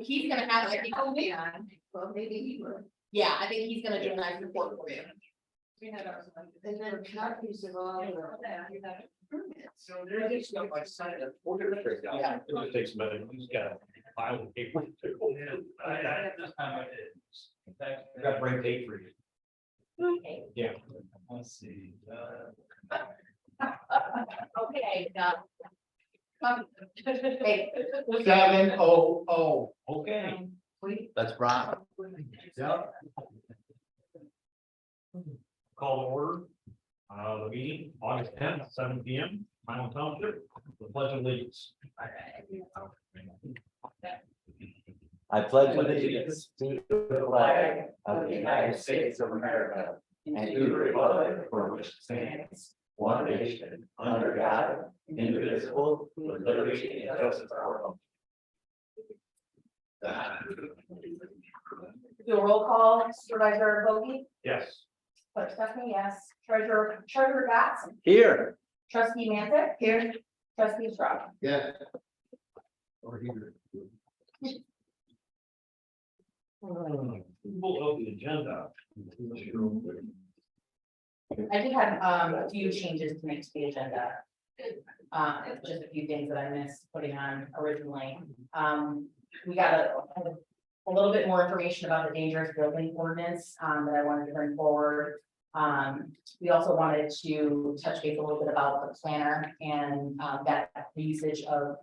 He's gonna have, I think, well, maybe he would. Yeah, I think he's gonna do a nice report for you. And then copies of all So there's stuff I signed up for. Yeah. It takes a minute, he's got a pile of paper. I got brain tape for you. Yeah. Let's see. Okay, hey, 700. Okay. That's right. Yep. Call to order. The meeting, August 10th, 7 p.m., Milan Township, the pledge of allegiance. I pledge allegiance to the flag of the United States of America and to the republic for which it stands, one nation, under God, indivisible, with liberty and justice for all. do a roll call, Supervisor Bogey, Yes. Clerk Stephanie, yes, Treasurer Gatz, Here. Trustee Manzick. Here. Trustee Strong. Yeah. Approval of the agenda. I did have a few changes to make to the agenda. Just a few things that I missed putting on originally. We got a little bit more information about the dangerous building ordinance that I wanted to bring forward. We also wanted to touch base a little bit about the planner and that the usage of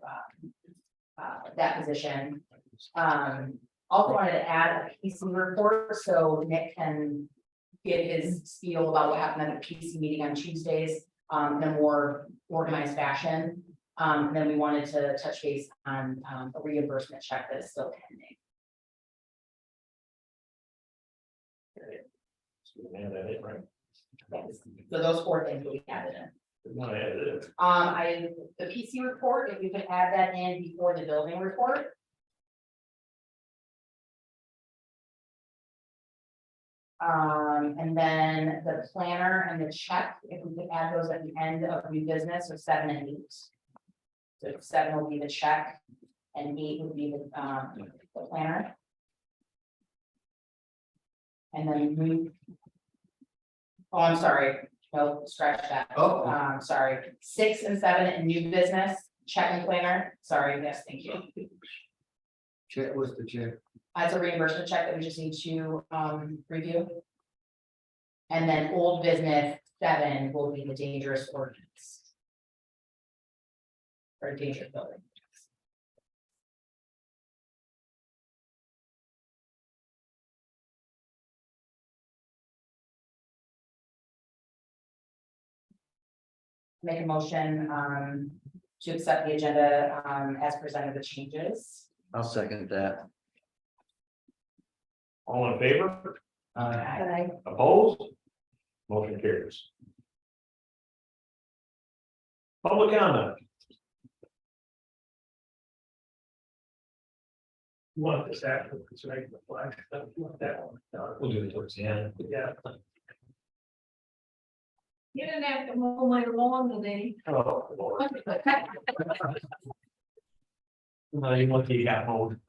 that position. Also wanted to add a PC report so Nick can give his spiel about what happened at the PC meeting on Tuesdays in a more organized fashion. And then we wanted to touch base on a reimbursement check that is still pending. Right. Yes. So those four things will be added in. No, I added it. The PC report, if you can add that in before the building report. And then the planner and the check, if we could add those at the end of new business, or 7 and 8. So 7 will be the check and 8 would be the planner. And then oh, I'm sorry, no, scratch that. Oh. Sorry, 6 and 7 in new business, check and planner, sorry, yes, thank you. Check, what's the check? That's a reimbursement check that we just need to review. And then old business 7 will be the dangerous ordinance. Or dangerous building. Make a motion to accept the agenda as presented with changes. I'll second that. All in favor? Aye. Opposed? Motion carries. Public comment. You want this after it's right, the flag, that one. We'll do it towards the end. Yeah. You didn't have to mow my lawn today. Oh, Lord. No, you want to got mowed.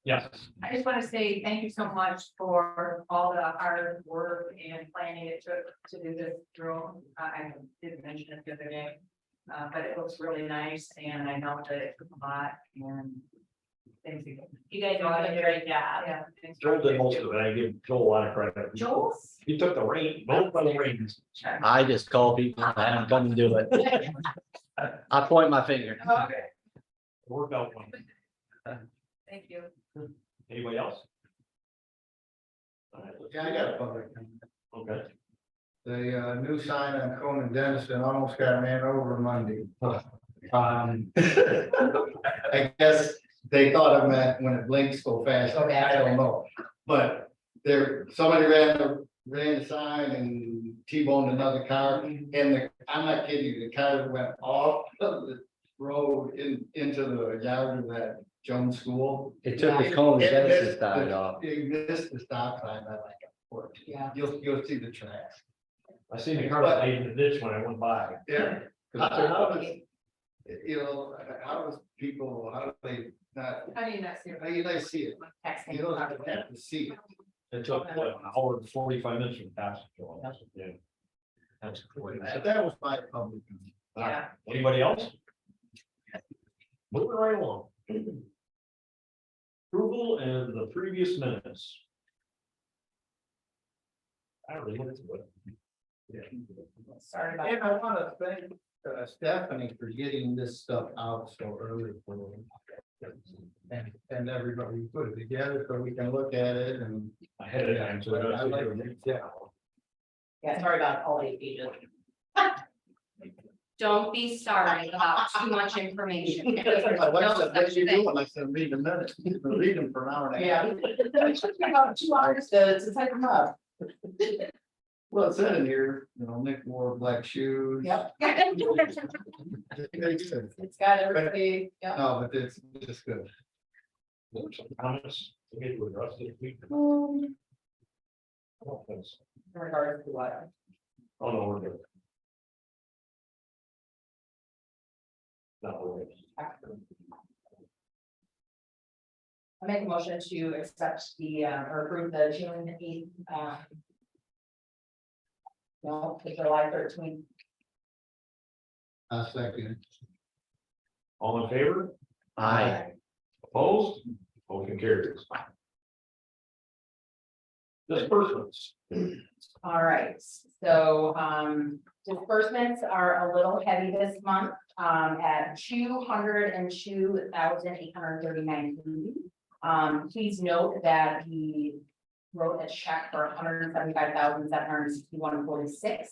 Yes. I just want to say thank you so much for all the hard work and planning it took to do this drone. I did mention it the other day. But it looks really nice and I know that it took a lot and things. You guys all did a great job. Yeah. thanks for- Joel did most of it. I give Joel a lot of credit. Joel? He took the reins, both of the reins. I just call people and have them come and do it. I point my finger. Okay, Worked out one. thank you. Anybody else? All right, Yeah, I got a public. Okay. The new sign on Coleman Dennison almost got ran over Monday. I guess they thought it meant when it blinks so fast, I don't know. But somebody ran the sign and T-boned another car, and I'm not kidding you, the car went off of the road into the yard of that Jones School. It took the cone It and missed started the- off. It missed the stop sign, I like, Yeah. you'll see the tracks. I seen the car laid in the ditch when I went by. Yeah. How was, you know, how was people, how do they not, I mean, that's your. how do they see it? Texting. You don't have to see it. It took what, an hour and 45 minutes from Township. Yeah. That's great. That was my public. Yeah. Anybody else? Moving right along. Approval and the previous minutes. I don't really want to do it. Sorry about And I want to thank Stephanie for getting this stuff out so early. And everybody put it together so we can look at it and. Ahead of time, so. I like it. Yeah. Yeah, sorry about all 8 pages. Don't be sorry about too much information. My wife No said, what such you thing. doing? I said, read the minutes. You've been reading for an hour and a half. Yeah. It took me about 2 hours to type them up. Well, it said in here, you know, Nick wore black shoes. Yep, Very good. it's got everybody, yeah. No, but it's just good. Some comments to get to address this week. I don't think so. In regards to what? Oh, no, we're good. No, we're good. I make a motion to accept the, or approve the June 8th, no, the July 13th. Second. All in favor? Aye. Opposed? Motion carries. Disbursements. All right, so, disbursements are a little heavy this month, at 202,839. Please note that we wrote a check for 175,761.46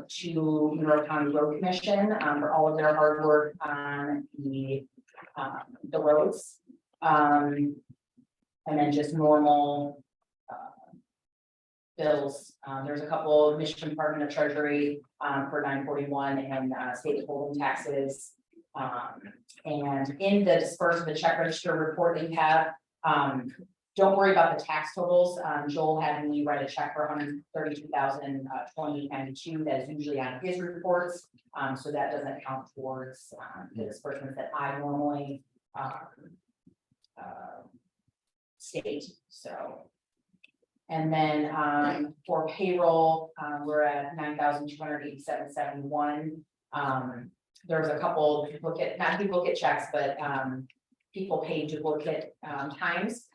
to Monroe County Road Commission, for all of their hard work on the roads. And then just normal, bills. There's a couple of Michigan Department of Treasury, for 941 and, state withholding taxes. And in the disbursement, the check register report that you have, don't worry about the tax totals. Joel had me write a check for 132,020.92. That is usually on his reports. So that doesn't count towards, the disbursements that I normally, state, so. And then, for payroll, we're at 9,287.71. There's a couple duplicate, not duplicate checks, but, people pay duplicate, times.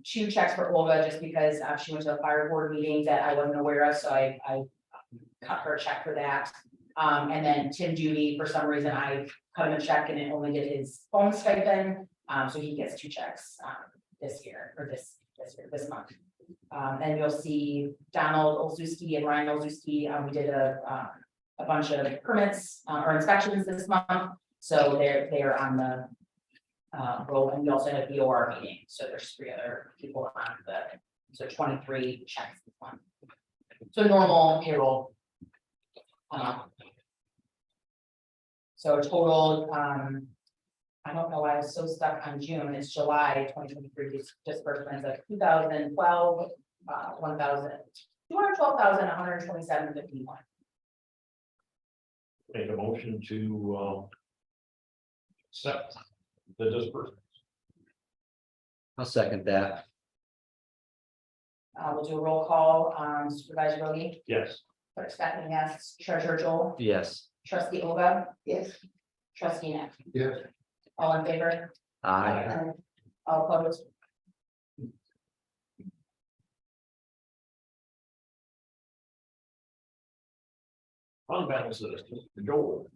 2 checks for Olga, just because, she went to a fire board meeting that I wasn't aware of, so I cut her a check for that. And then Tim Judy, for some reason, I cut him a check and it only did his phone stipend, so he gets 2 checks, this year, or this month. And you'll see Donald Olszewski and Ryan Olszewski, we did a bunch of permits, or inspections this month, so they're on the roll, and we also had a BOR meeting, so there's 3 other people on so 23 checks this month. So normal payroll. So total, I don't know why I was so stuck on June, it's July 2023 disbursements of 2012, 212,127.51. Make a motion to accept the disbursements. I'll second that. We'll do a roll call, Supervisor Bodie, Yes. Clerk Stephanie, yes, Treasurer Joel, Yes. Trustee Olga. Yes. Trustee Nick, Yes. all in favor? Aye. All opposed? Fund balances, Joel.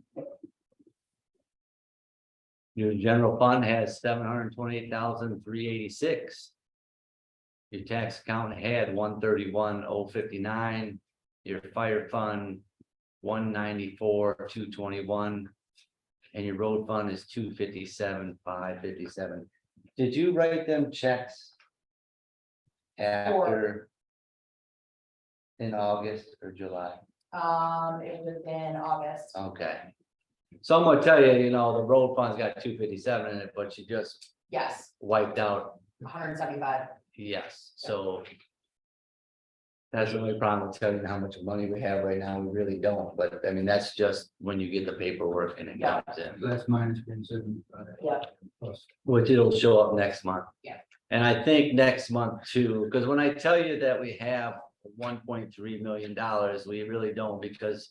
Your general fund has 728,386. Your tax account had 131,059. Your fire fund 194,221. And your road fund is 257,557. Did you write them checks? After, in August or July? It was in August. Okay. Someone tell you, you know, the road fund's got 257 in it, but you just Yes, wiped out, 175. yes, so. That's the only problem with telling you how much money we have right now, we really don't, but I mean, that's just when you get the paperwork and it Yeah. comes in. That's minus 175. Yeah. Plus. Which it'll show up next month. Yeah. And I think next month too, because when I tell you that we have $1.3 million, we really don't, because.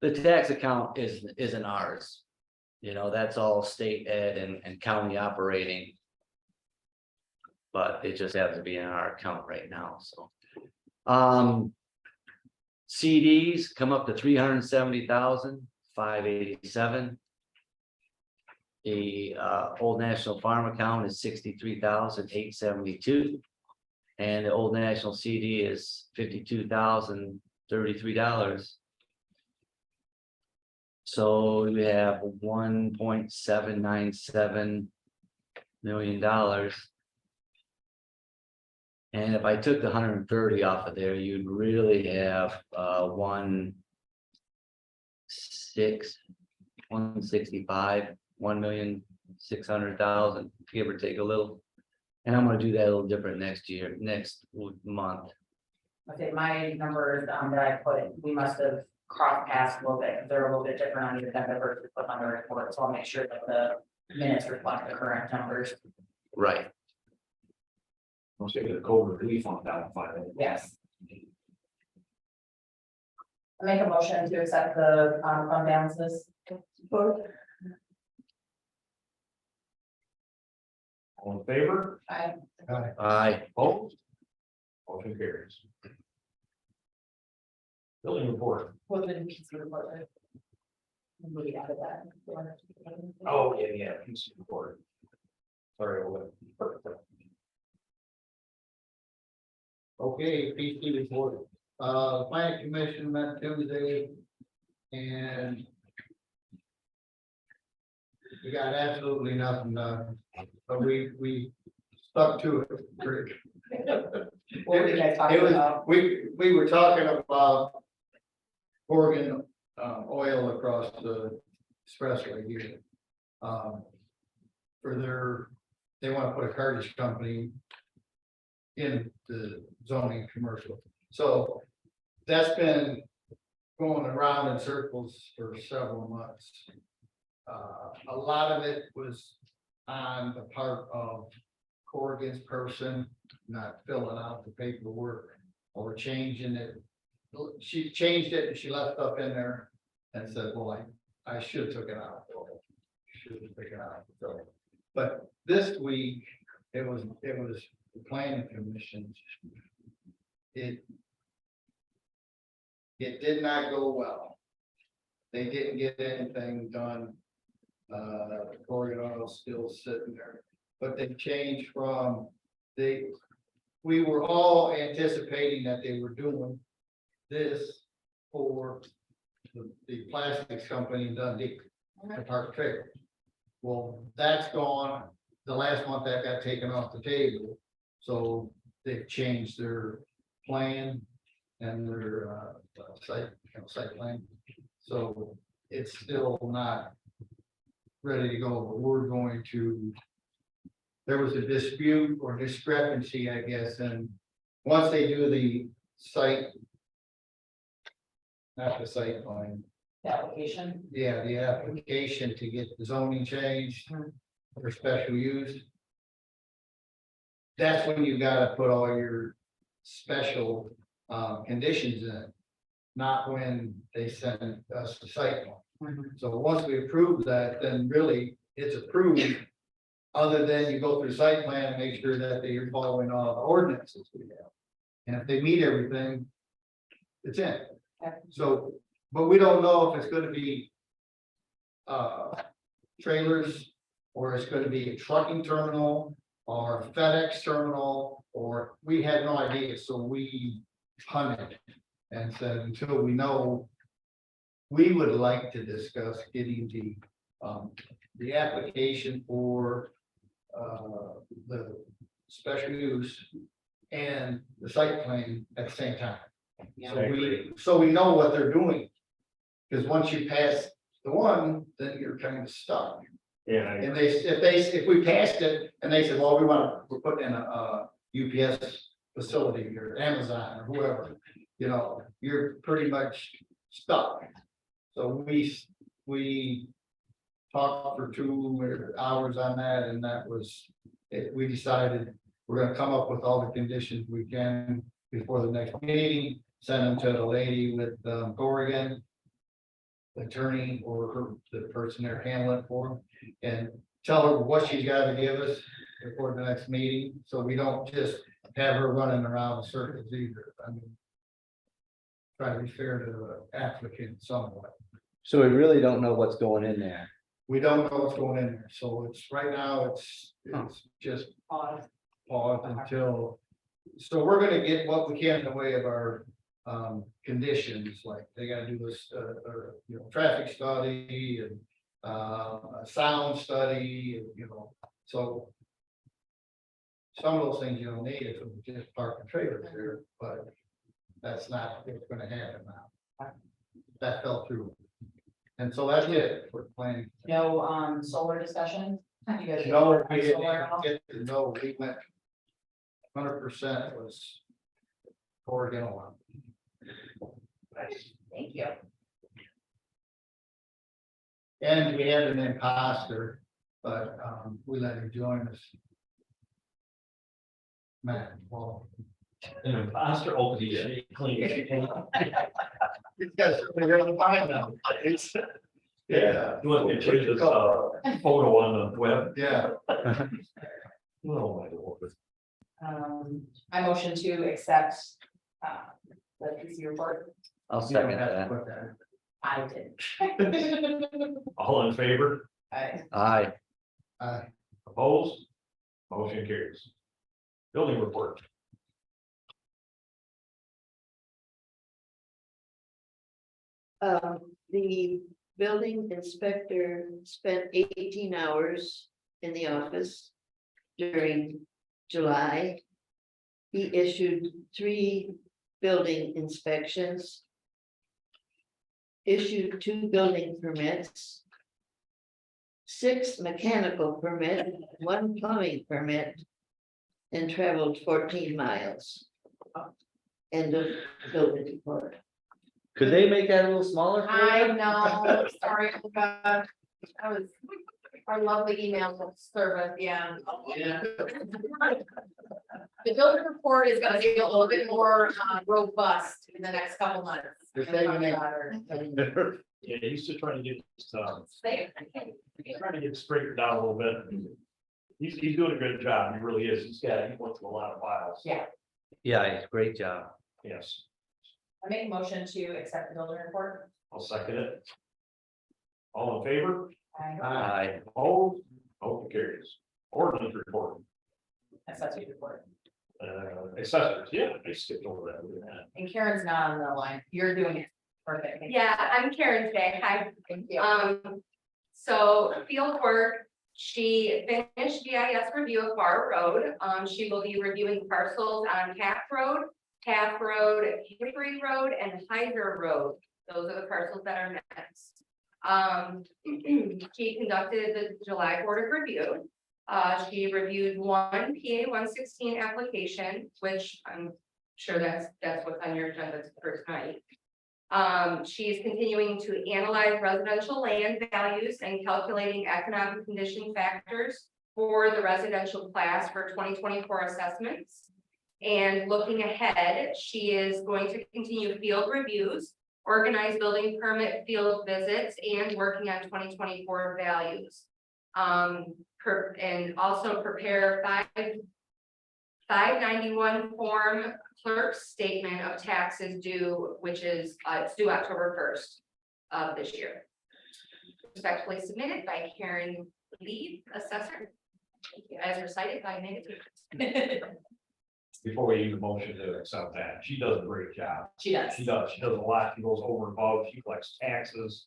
The tax account isn't ours. You know, that's all state ed and county operating. But it just happens to be in our account right now, so. CDs come up to 370,587. The Old National Farm account is 63,872. And the Old National CD is $52,033. So we have $1.797 million. And if I took the 130 off of there, you'd really have 165, 1,600,000, give or take a little. And I'm gonna do that a little different next year, next month. Okay, my numbers that I put, we must have crossed paths a little bit, 'cause they're a little bit different on the agenda versus what's on the report, so I'll make sure that the minutes reflect the correct numbers. Right. I'll say the COVID relief on that file. Yes. I make a motion to accept the fund balances. All in favor? I, Opposed? Motion carries. Building report. what did we see report? We added that. Oh, yeah, PC report. Sorry, I'll let. Okay, PC report. Planning Commission met Tuesday. And. We got absolutely nothing done, but we stuck to it. What were you guys It talking was, about? we were talking about. Oregon, oil across the expressway here. For they want to put a cartage company. In the zoning commercial, so that's been going around in circles for several months. A lot of it was on the part of Corrigan's person, not filling out the paperwork or changing it. She changed it and she left stuff in there and said, well, I should have took it out. Should have taken it out. So, but this week, it was the planning commission. It did not go well. They didn't get anything done. Oregon oil's still sitting there, but they changed from we were all anticipating that they were doing this for the plastics company in Dundee, the park trailer. Well, that's gone. The last month that got taken off the table. So they've changed their plan and their site plan. So it's still not ready to go, but we're going to. There was a dispute or discrepancy, I guess, and once they do the site. Not the site plan, The application. yeah, the application to get the zoning changed for special use. That's when you gotta put all your special conditions in, not when they send us the site plan. So once we approve that, then really it's approved. Other than you go through site plan and make sure that they're following all the ordinances we have. And if they meet everything, it's in. Okay. So, but we don't know if it's gonna be trailers, or it's gonna be a trucking terminal, or a FedEx terminal, or we had no idea, so we hunted. And said, until we know, we would like to discuss getting the application for the special use and the site plan at the same time. So we know what they're doing. Because once you pass the one, then you're kind of stuck. Yeah. And if we passed it and they said, well, we're putting in a UPS facility or Amazon or whoever, you know, you're pretty much stuck. So we talked for 2 hours on that, and that was, we decided we're gonna come up with all the conditions we can before the next meeting, send them to the lady with Oregon attorney or the person there handling for them, and tell her what she's got to give us before the next meeting, so we don't just have her running around in circles either. I mean, try to be fair to the applicant somewhat. So we really don't know what's going in there. We don't know what's going in there, so it's, right now, it's just Pause. pause until, so we're gonna get what we can in the way of our conditions, like they gotta do this, you know, traffic study and a sound study, you know, so some of those things you don't need if we just park a trailer there, but that's not what's gonna happen now. That fell through. And so that's it for planning. No, solar discussion? You guys No, we didn't solar at all? get to know, we went 100% was Oregon one. Thank you. And we had an imposter, but we let him join us. Matt, well, An imposter, oh, he clean. these guys are here to find them. Yeah. You want to change this photo on the web? Yeah, Oh, my Lord. I motion to accept the PC report. I'll you don't second have to that. put that. I did. All in favor? Aye. Opposed? Motion carries. Building report. The building inspector spent 18 hours in the office during July. He issued 3 building inspections, issued 2 building permits, 6 mechanical permits, 1 plumbing permit, and traveled 14 miles. End of building report. Could they make that a little smaller? for I you? know, sorry, Luca. That was our lovely email service, yeah. The building report is gonna be a little bit more robust in the next couple months. They're saving it. Yeah, he's still trying to get, Say trying to get straightened out a little bit. He's doing a good job, he really is, he went through a lot of files. Yeah, Yeah, great job. Yes, I make a motion to accept the building report. I'll second it. All in favor? Aye. Opposed? Motion carries. Ordinance report, Accessory report. accessories, yeah, I skipped over that. Look at that. And Karen's not on the line. You're doing it perfect. Yeah, I'm Karen today. Hi. Thank you. So field work, she finished GIS review of Bar Road. She will be reviewing parcels on Taft Road, Hickory Road, and Heiser Road. Those are the parcels that are next. She conducted the July board of review. She reviewed 1 PA 116 application, which I'm sure that's what's on your agenda for tonight. She's continuing to analyze residential land values and calculating economic condition factors for the residential class for 2024 assessments. And looking ahead, she is going to continue field reviews, organize building permit field visits, and working on 2024 values. And also prepare 591 form clerk's statement of taxes due, which is it's due October 1st of this year. Respectfully submitted by Karen Lee, assessor, as recited by me. Before we even motion to accept that, she does a great job. She does. She does a lot, she goes over and above, she collects taxes.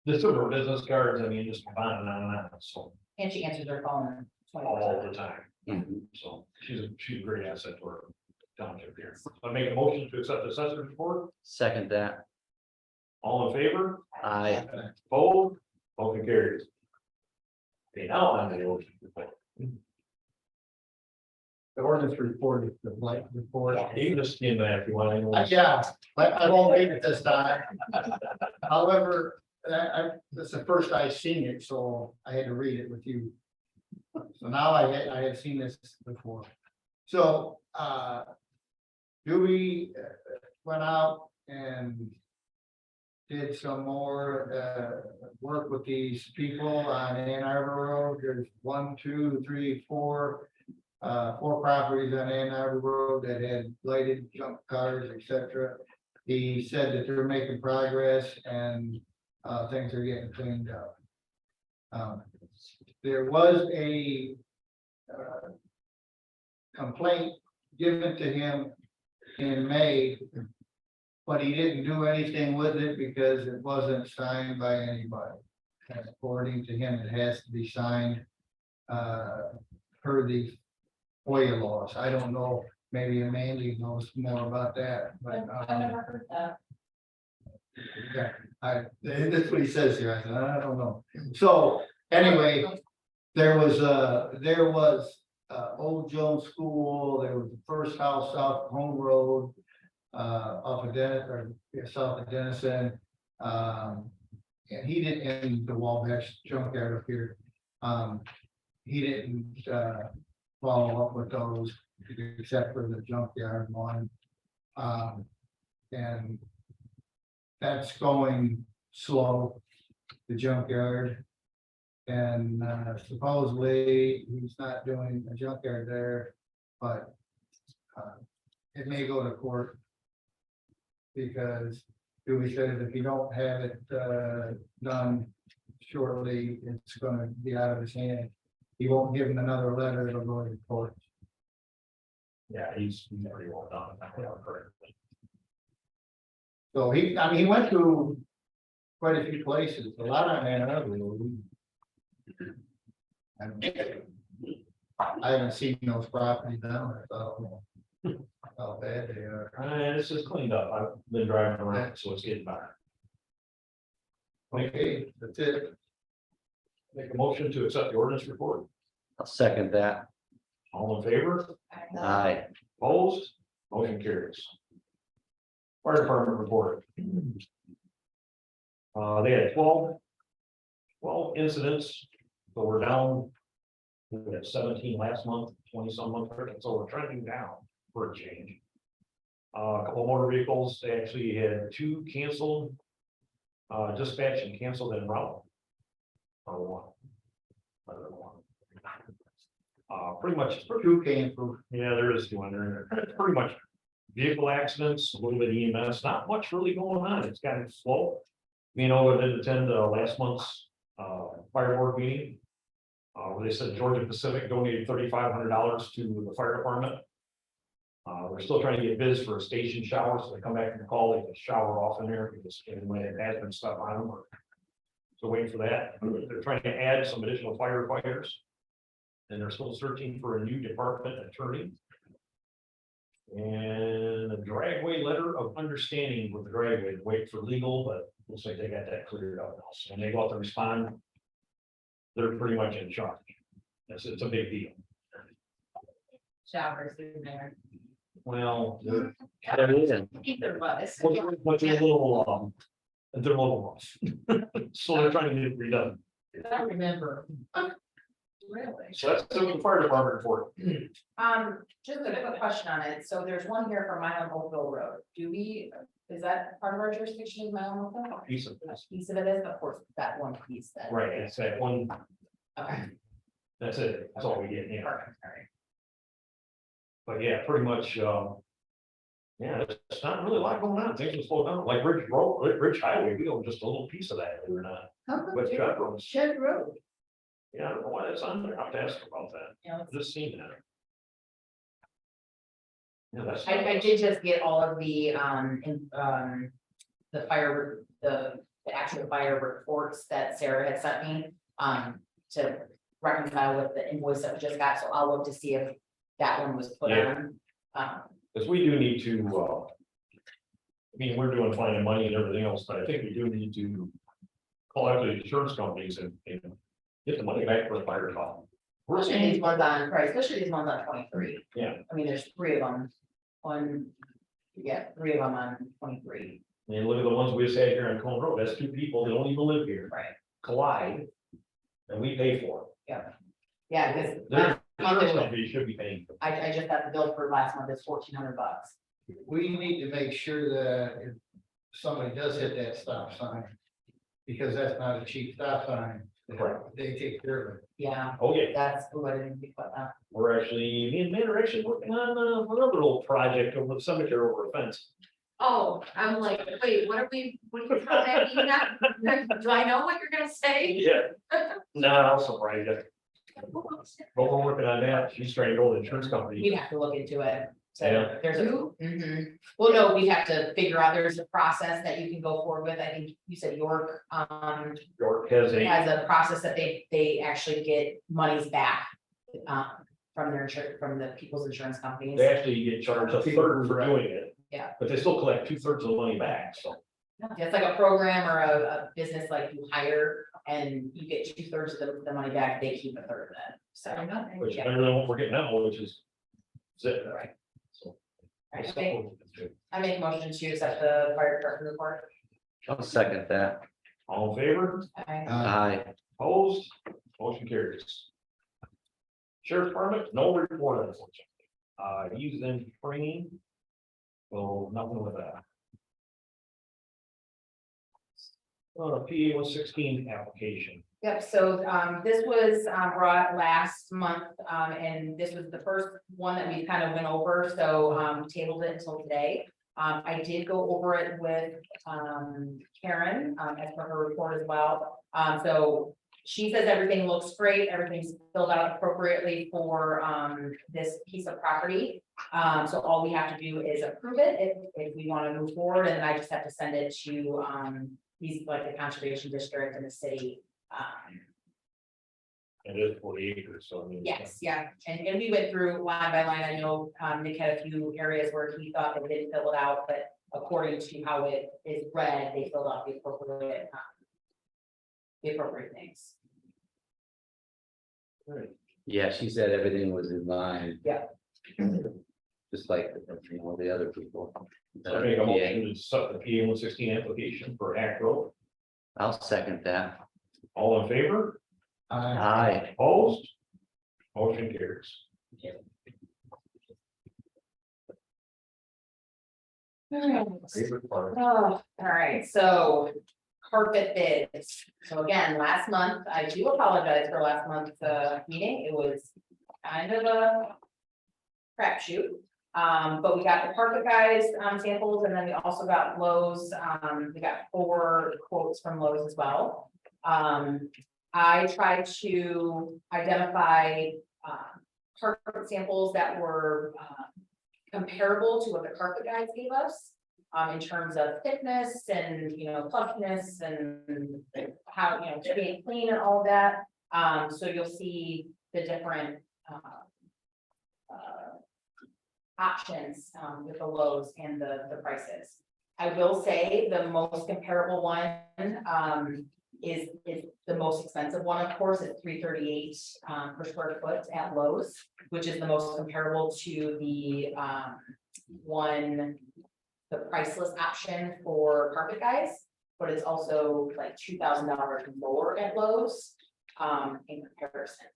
This is her business cards, I mean, just on and on, so And she answers her phone. all 24/7. the time. Mhm. So she's a great asset to our Township here. I make a motion to accept the assessor's report. Second that. All in favor? Aye. Opposed? Motion carries. Okay, now on the motion. The ordinance report is the blank report. You can just skim that if you want. Yeah, I won't read it this time. However, that's the first I've seen it, so I had to read it with you. So now I had seen this before. So, Dewey went out and did some more, work with these people on Ann Arbor Road. There's 1, 2, 3, 4. 4 properties on Ann Arbor Road that had blighted junk cars, etc. He said that they're making progress and things are getting cleaned up. There was a complaint given to him in May, but he didn't do anything with it because it wasn't signed by anybody. And according to him, it has to be signed per the FOIA laws. I don't know, maybe Mandy knows more about that, but I've never heard that. okay, that's what he says here. I said, I don't know. So anyway, there was Old Jones School, there was the first house off Home Road, off of south of Denison. And he didn't, and the Wabash junkyard up here. He didn't follow up with those except for the junkyard one. And that's going slow, the junkyard. And supposedly he's not doing a junkyard there, but it may go to court. Because Dewey said if you don't have it done shortly, it's gonna be out of his hand. He won't give him another letter, it'll go to court. Yeah, he's pretty well done. So he went to quite a few places, a lot of Ann Arbor. I haven't seen those properties down there, so how bad they are. It's just cleaned up. I've been driving around, so it's getting better. Okay, that's it. Make a motion to accept the ordinance report. I'll second that. All in favor? Aye. Opposed? Motion carries. Fire department report. They had 12 incidents, but we're down. We had 17 last month, 20 some month, so we're trending down for a change. A couple motor vehicles, they actually had 2 canceled, dispatch and canceled en route. Or one. Pretty much, Two came through. yeah, there is one there. It's pretty much vehicle accidents, a little bit of EMS, not much really going on. It's kind of slow. I did attend last month's fire board meeting. Where they said Georgia Pacific donated $3,500 to the fire department. We're still trying to get bids for a station shower, so they come back from the call, they can shower off in there because anyway, it has been stuff on them. So waiting for that. They're trying to add some additional firefighters. And they're still searching for a new department attorney. And a dragway letter of understanding with the dragway, wait for legal, but looks like they got that cleared up now. So when they go out to respond, they're pretty much in charge. It's a big deal. Showers in there. Well, they're Keep their butts. but they're a little rough. So they're trying to get it redone. I remember. Really? So that's the fire department report. Just a quick question on it. So there's one here for Milan Oakville Road. Is that part of our jurisdiction, is Milan Oakville? Piece of this. Piece of it is, of course, that one piece that. Right, it's that one, Okay. that's it, that's all we get, yeah. Perfect, all right. But yeah, pretty much, yeah, it's not really a lot going on, things are slowed down, like Ridge Highway, we own just a little piece of that, we're not, How come but they- Chuck owns. Shed Road? Yeah, I don't know why that's on there, I have to ask about that, You know, I've just seen that. Yeah, that's. I did just get all of the the actual fire reports that Sarah had sent me, to reconcile with the invoice that we just got, so I'll look to see if that one was put Yeah. on. Because we do need to, I mean, we're doing finding money and everything else, but I think we do need to call out the insurance companies and get the money back for the fire call. Especially these ones on, right, especially these ones on 23. Yeah. I mean, there's 3 of them. Yeah, 3 of them on 23. I mean, look at the ones we just had here on Cone Road, that's 2 people that don't even live here. Right. Collide. And we pay for it. Yeah, because Their insurance company should be paying. for it. I just got the bill for last month, it's $1,400. We need to make sure that if somebody does hit that stop sign, because that's not a cheap stop sign, Correct. they take care of it. Yeah, Oh, yeah, that's what I didn't think about that. we're actually, me and Matt are actually working on another little project over the cemetery over a fence. Oh, I'm like, wait, what are you trying that mean now? Do I know what you're gonna say? Yeah. No, I'll surprise you. But we're working on that. She's trying to go to the insurance company. We'd have to look into it. So Yeah. there's a, well, no, we'd have to figure out, there's a process that you can go forward with. I think you said York, York has a, has a process that they actually get monies back. From their insurance, from the people's insurance companies. they actually get charged a third for doing it. Yeah. But they still collect 2/3 of the money back, so. Yeah, it's like a program or a business like you hire and you get 2/3 of the money back, they keep a third of it, so. Which is Yeah. better than what we're getting now, which is. Zip. Right. So. Right, I make a motion to accept the fire department report. I'll second that. All in favor? Okay. Aye. Opposed? Motion carries. Sheriff's Department, no report unfortunately. Use them training. So nothing with that. PA 116 application. Yep, so this was brought last month, and this was the first one that we kind of went over, so tabled it until today. I did go over it with Karen as per her report as well. So she says everything looks great, everything's filled out appropriately for this piece of property. So all we have to do is approve it if we want to move forward, and then I just have to send it to these, like the conservation district and the city. It is 40 acres, so I mean. Yes, yeah, and we went through line by line. I know Nick had a few areas where he thought they didn't fill it out, but according to how it is read, they filled out the appropriate things. Yeah, she said everything was in line. Yeah. Just like, the other people. So I make a motion to accept the PA 116 application for Act Road. I'll second that. All in favor? Aye. Opposed? Motion carries. Favorite part. Oh, all right, so carpet bids. So again, last month, I do apologize for last month's meeting. It was kind of a crapshoot. But we got the carpet guys samples, and then we also got Lowe's. We got 4 quotes from Lowe's as well. I tried to identify carpet samples that were comparable to what the carpet guys gave us. In terms of thickness and, plushness and how, being clean and all of that. So you'll see the different options with the Lowe's and the prices. I will say the most comparable one is the most expensive one, of course, at $338 per square foot at Lowe's, which is the most comparable to the the priceless option for carpet guys, but it's also like $2,000 lower at Lowe's in comparison.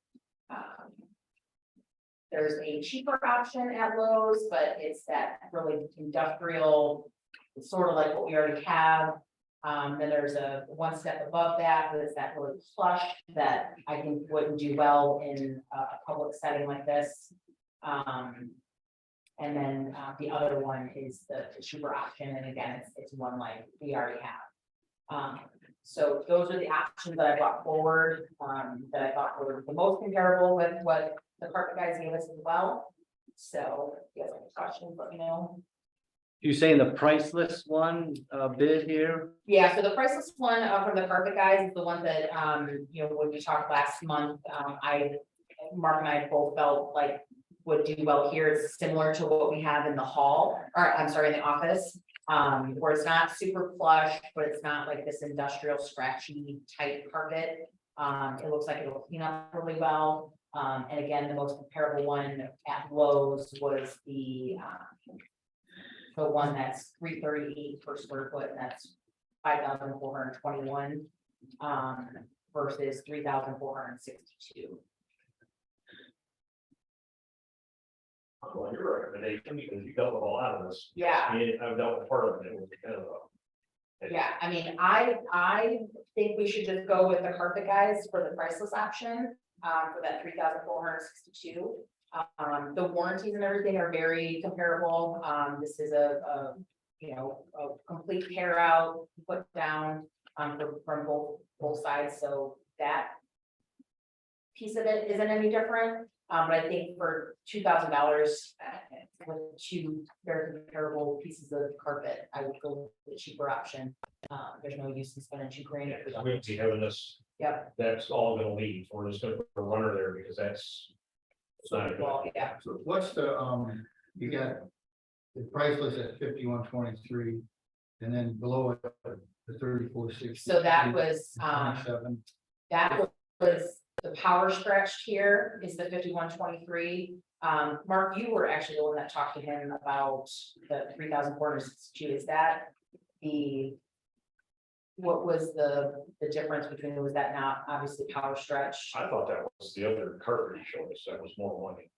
There's a cheaper option at Lowe's, but it's that really industrial, it's sort of like what we already have. Then there's a one step above that, but it's that really plush that I think wouldn't do well in a public setting like this. And then the other one is the cheaper option, and again, it's one like we already have. So those are the options that I brought forward, that I thought were the most comparable with what the carpet guys gave us as well. So if you guys have any questions, let me know. You saying the priceless one bid here? Yeah, so the priceless one from the carpet guys is the one that when we talked last month, Mark and I both felt like would do well here. It's similar to what we have in the hall, or I'm sorry, in the office. Where it's not super plush, but it's not like this industrial scratchy type carpet. It looks like it'll clean up really well. And again, the most comparable one at Lowe's was the one that's $338 per square foot, and that's 5,421 versus 3,462. Well, your recommendation, because you dealt with a lot of this. Yeah. I mean, I've dealt with part of it. It was kind of a. Yeah, I mean, I think we should just go with the carpet guys for the priceless option, for that 3,462. The warranties and everything are very comparable. This is a you know, a complete tear out, put down, from both sides, so that piece of it isn't any different. But I think for $2,000, with two very comparable pieces of carpet, I would go with the cheaper option. There's no use in spending $2,000. Yeah, 'cause we'll be having this, Yep. that's all gonna leave. We're just gonna put a runner there because that's. It's not a good. Well, yeah, So what's the, you got the price list at 5123, and then below it, the 3460. so that was, 27. that was the power stretched here is the 5123. Mark, you were actually the one that talked to him about the 3,462. Is that the? What was the difference between, was that not obviously power stretch? I thought that was the other carpet he showed us. That was more money.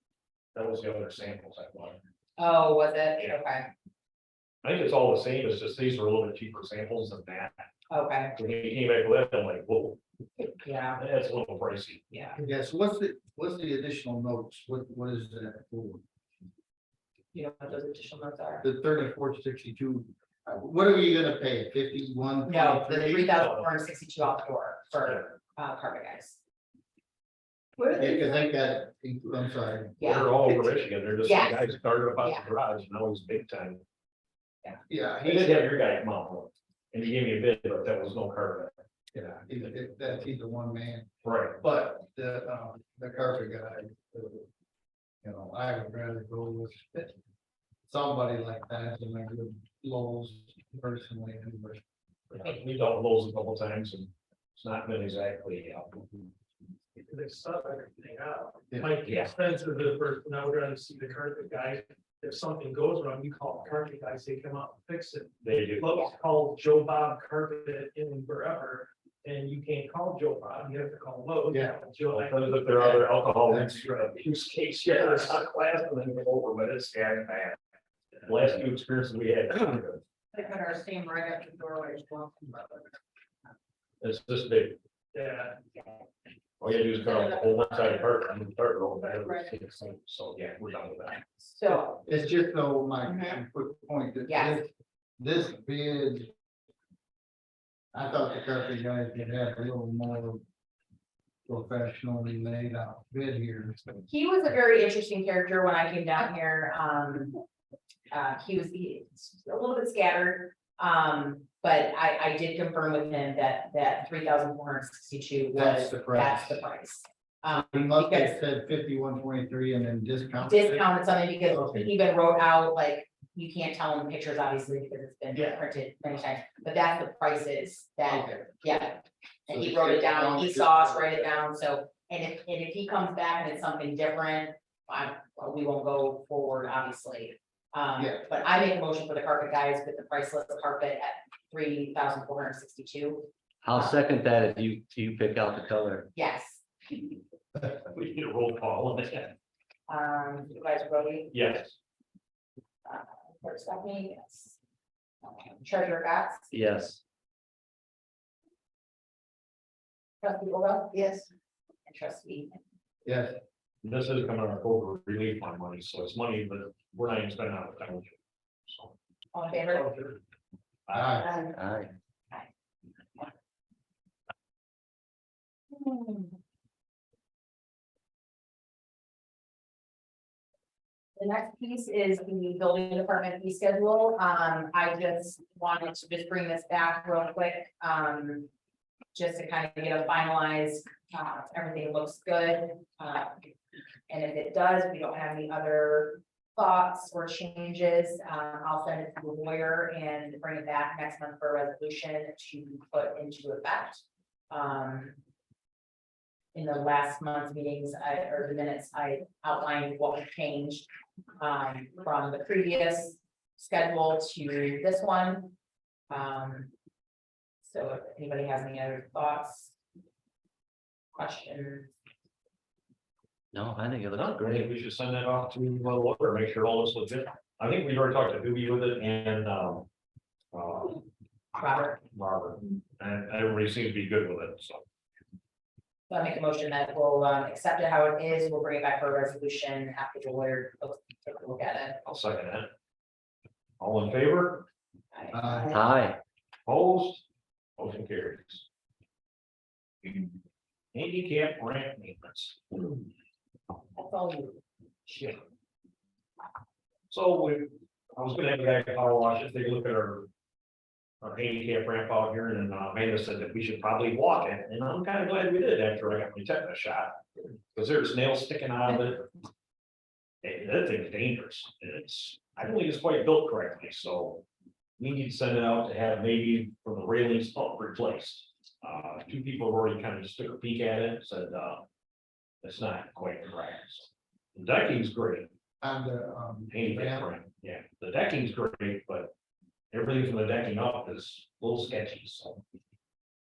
That was the other samples I thought. Oh, was it? Yeah. Okay, I think it's all the same. It's just these are a little bit cheaper samples than that. okay, When he came back with that, I'm like, whoa, yeah, that's a little pricey. yeah. Yeah, so what's the additional notes? What is that for? You know what those additional notes are? The 3462, what are you gonna pay? 51? No, the 3,462 off the door for carpet guys. Where are Yeah, they because from? I got, I'm sorry. Yeah. They're all over Michigan. They're just, the Yes. guys started about Yeah. the garage, and now he's big time. Yeah, I did have your guy come out, and he gave me a bid, but that was no carpet. yeah, he's a one man, Right. but the carpet guy, you know, I would rather go with somebody like that than I would Lowe's personally. Anyway. We dealt with those a couple times, and it's not been exactly. They sub everything out. Yeah. It might be Yeah. expensive at first, but I would rather see the carpet guy. If something goes wrong, you call the carpet guys, they come out and fix it. They do. Lowe's call Joe Bob Carpet in wherever, and you can't call Joe Bob, you have to call Lowe's. Yeah. Joe. Sometimes if there are other alcohol That's use case, yeah, it's not class, and then go over, but it's bad. Last few experiences we had. They put our steam right at the doorway. It's this big. Yeah. All you do is cut off the whole one side of the part, and start rolling back. So, yeah, we're done with that. So, It's just though, my Mhm. quick point that Yes. this bid. I thought the carpet guys could have a little more professionally laid out bid here. he was a very interesting character when I came down here. He's a little bit scattered. But I did confirm with him that 3,462 That's was, the price. that's the price. He must have Because said 5123 and then discount. discounted something because Okay. he even wrote out, like, you can't tell in pictures, obviously, because it's been Yeah. printed many times, but that's the prices that, Okay. yeah. And So he the wrote it down, he saw us 51 write it down, so, and if he comes back and it's something different, we won't go forward, obviously. Yeah. But I make a motion for the carpet guys with the priceless carpet at 3,462, I'll second that if you pick out the color. yes. We need a roll call on that. Supervisor Brody, Yes. Clerk Stephanie, yes. Treasurer Gatz, Yes. trustee Ola, Yes, and trustee. Yes, This is coming out of over relief fund money, so it's money, but we're not even spending out of township. So. All in favor? aye, aye. Aye. The next piece is the building department fee schedule. I just wanted to just bring this back real quick. just to kind of get a finalized, everything looks good. And if it does, we don't have any other thoughts or changes, I'll send it to the lawyer and bring it back next month for a resolution to put into effect. In the last month's meetings, or the minutes, I outlined what was changed, from the previous schedule to this one. So if anybody has any other thoughts, questions? No, I think it I looks think great. we should send that off to the lawyer, make sure all is legit. I think we already talked to Doobie with it and, Robert, Robert, and everybody seems to be good with it, so. so I make a motion that we'll, accept it how it is, we'll bring it back for a resolution after the lawyer take a look at it. I'll second that. All in favor? Hi, Opposed? Motion carries. Handicap ramp maintenance. That's all you. Yeah. So I was gonna have a guy power wash it, take a look at our handicap ramp out here, and Amanda said that we should probably walk it, and I'm kind of glad we did after I got my tetanus shot. Because there's nails sticking out of it. Hey, that thing's dangerous, and I don't think it's quite built correctly, so we need to send it out to have maybe from the railings up replaced. Two people have already kind of just took a peek at it, said, it's not quite correct. The decking's great. On the, Handicap ramp, yeah, the decking's great, but everything from the decking up is a little sketchy, so.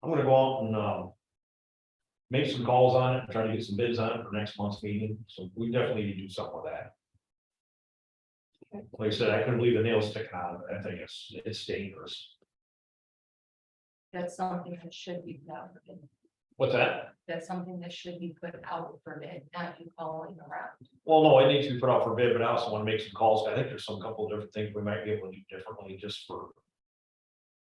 I'm gonna go out and, make some calls on it, and try to get some bids on it for next month's meeting, so we definitely need to do something with that. Like I said, I couldn't believe the nails sticking out of it, I think it's dangerous. That's something that should be put out for bid. What's that? That's something that should be put out for bid, not you calling around. Well, no, it needs to be put out for bid, but I also want to make some calls, I think there's some couple of different things we might be able to do differently, just for,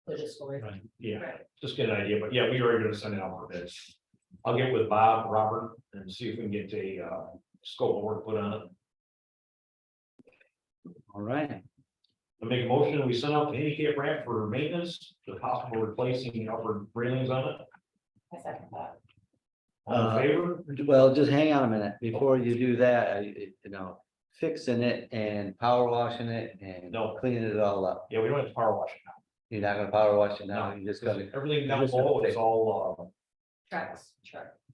Logistically. yeah, Right. just get an idea, but yeah, we are gonna send it out for bids. I'll get with Bob, Robert, and see if we can get a scope of work put on it. all right. I make a motion and we send out the handicap ramp for maintenance, the possible replacing the upper railings on it. I second that. All in favor? Well, just hang on a minute. Before you do that, fixing it and power washing it and No. cleaning it all up. Yeah, we don't have to power wash it now. You're not gonna power wash it now. No, You just because gotta, everything down just below gonna is all, Tracks.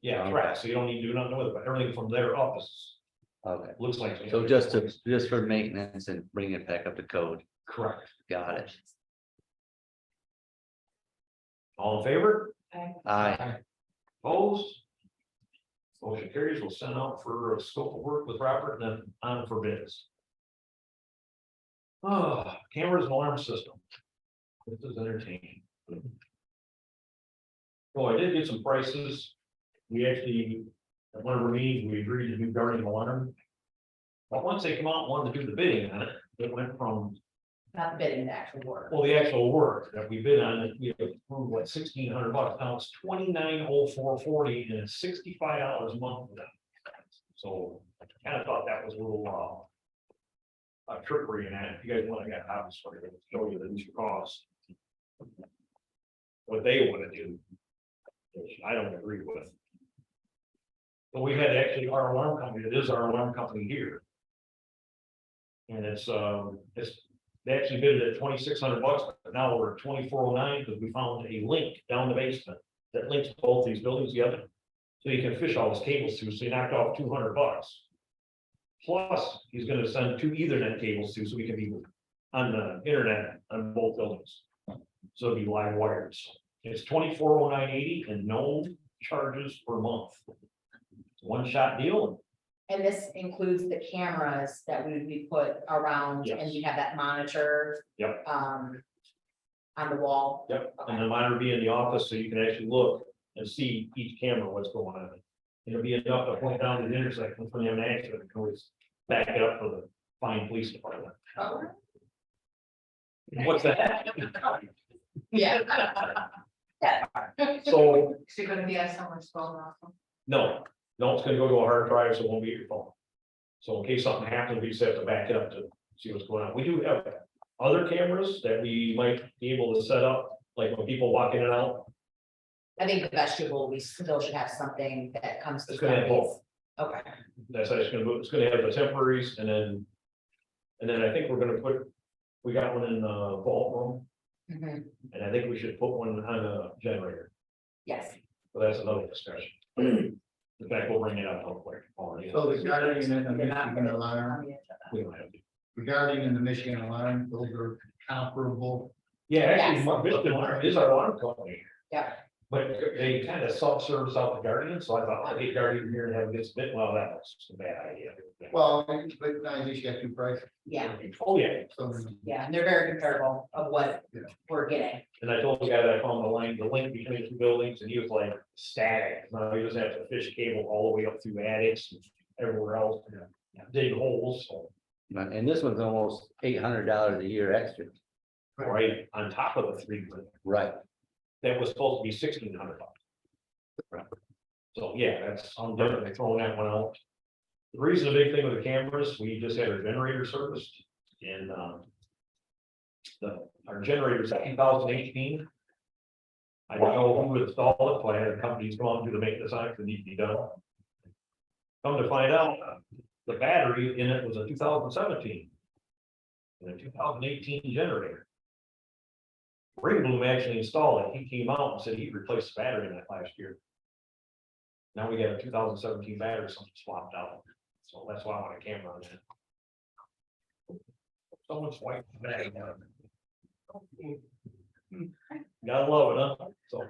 yeah, track, so you don't need to do nothing with it, but everything from there up is, okay. looks like. So just for maintenance and bring it back up to code. Correct. Got it. All in favor? Aye. Opposed? Motion carries, we'll send out for a scope of work with Robert and then on for bids. Cameras and alarm system. This is entertaining. Oh, I did get some prices. We actually, at one of our meetings, we agreed to do guardian alarm. But once they come out and wanted to do the bidding on it, it went from, Not the bidding, the actual work. well, the actual work that we bid on, it, we approved what, $1,600, now it's $29,0440 and it's $65 a month for them. So I kind of thought that was a little trickery in that, if you guys want, I got copies for you, to show you the new cost. What they want to do, which I don't agree with. But we had actually our alarm company, it is our alarm company here. And it's they actually bid it at $2,600, but now we're at $2,409 because we found a link down the basement that links both these buildings together. So you can fish all his cables through, so you knocked off $200. Plus, he's gonna send 2 Ethernet cables through, so we can be on the internet on both buildings. So it'll be live wired. So it's $2,409.80 and no charges per month. One shot deal. And this includes the cameras that we put around and Yes. you have that monitor. Yep. On the wall. Yep, and the monitor be in the office, so you can actually look and see each camera what's going on. It'll be enough to point down to the intersection when you have an accident, you can always back it up for the fine police department. What's that? Yeah. So, So you're gonna be on someone's phone also. no, it's gonna go to a hard drive, so it won't be your phone. So in case something happens, we just have to back it up to see what's going on. We do have other cameras that we might be able to set up, like when people walk in and out. I think the vestibule, we still should have something that comes. It's gonna have both. Okay, That's how it's gonna move. It's gonna have the temporaries and then I think we're gonna put, we got one in the vault room. mhm, And I think we should put one on a generator, yes, but that's another discussion. In fact, we'll bring it up real quick. Already. So the guardian and the Michigan on alarm, the agenda. We don't have to. the guardian and the Michigan alarm, those are comparable. Yeah, actually, Yes. Michigan Alarm is our alarm company, Yeah, but they kind of self-service out the Guardian, so I thought, I'd get Guardian here and have this bit, well, that was a bad idea. Well, but now you got two prices, yeah, Oh, yeah, so. yeah, and they're very comparable of what Yeah. we're getting. and I told the guy that I found the link between the two buildings, and he was like, static, now he doesn't have to fish cable all the way up through attics and everywhere else, dig holes, so. And this one's almost $800 a year extra. Right on top of the three, Right. that was supposed to be $1,600. So, yeah, that's, I'm definitely throwing that one out. The reason, the big thing with the cameras, we just had our generator serviced and, our generator's 2018. I don't know who would install it, so I had companies go out and do the maintenance on it that need to be done. Come to find out, the battery in it was a 2017. And a 2018 generator. Ringbloom actually installed it. He came out and said he replaced the battery in that last year. Now we got a 2017 battery, something swapped out. So that's why I want a camera on that. Someone swiped the battery down. Gotta love it, huh? So.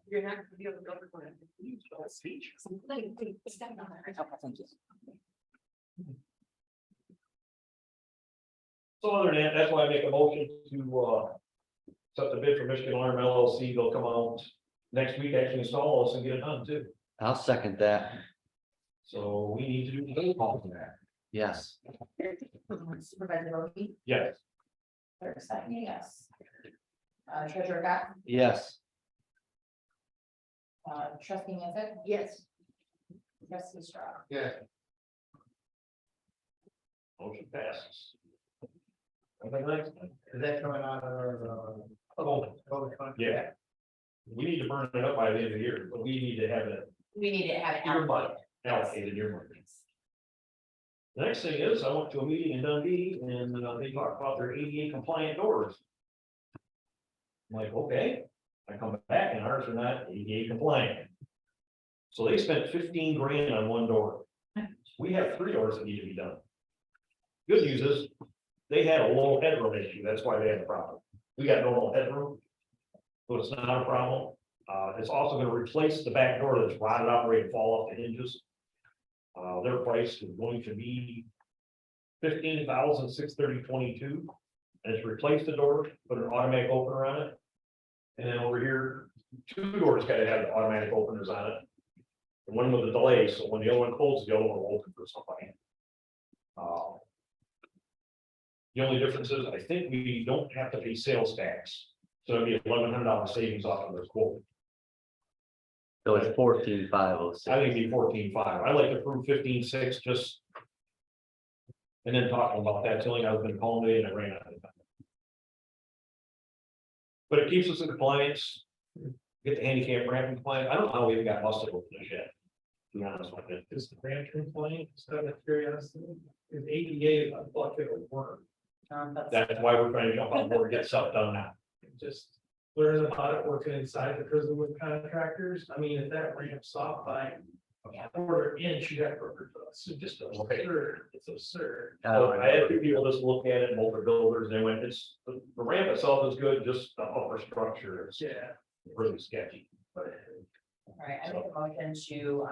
You're not gonna be able to go for it. So other than that, that's why I make a motion to set the bid for Michigan Alarm LLC. They'll come out next week, actually install us and get it done too. I'll second that. So we need to do the call for that. Yes. Supervisor Roby, Yes. clerk Stephanie, yes. Treasurer Gott, Yes. trustee Manfred, Yes. trustee Straw. Yeah, Motion passes. Okay, next. is that coming out of our, public fund? Yeah. We need to burn it up by the end of the year, but we need to have it We need to have it your money allocated. allocated your money. The next thing is, I went to a meeting in Dundee and they talked about their ADA compliant doors. I'm like, okay, I come back and ours are not ADA compliant. So they spent 15 grand on one door. We have 3 doors that need to be done. Good news is, they had a low headroom issue, that's why they had a problem. We got normal headroom. So it's not a problem. It's also gonna replace the back door that's rotted out, ready to fall off the hinges. Their price is going to be $15,630.22, and it's replaced the door, put an automatic opener on it. And then over here, 2 doors gotta have the automatic openers on it. And one with a delay, so when the other one closes, the other one will open for somebody. The only difference is, I think we don't have to pay sales tax, so it'd be $1,100 savings off of this quote. So it's 14,506. I think it'd be 14.5. I like to prove 15.6 just. And then talking about that, telling I've been calling it and I ran out of time. But it keeps us in compliance. Get the handicap ramp in compliance. I don't know how we even got busted with this yet. To be honest with you. Is the ranch complaint, instead of curiosity, is ADA a bucket of work? That's why we're trying to jump on board and get stuff done now. Just learn about it working inside the prison with contractors. I mean, if that ramp's off by a quarter inch, you got rubber dust. So just absurd. It's absurd. So I had 2 people just look at it, both are builders, and they went, it's, the ramp itself is good, just the upper structure is Yeah. really sketchy. All right, I make a motion to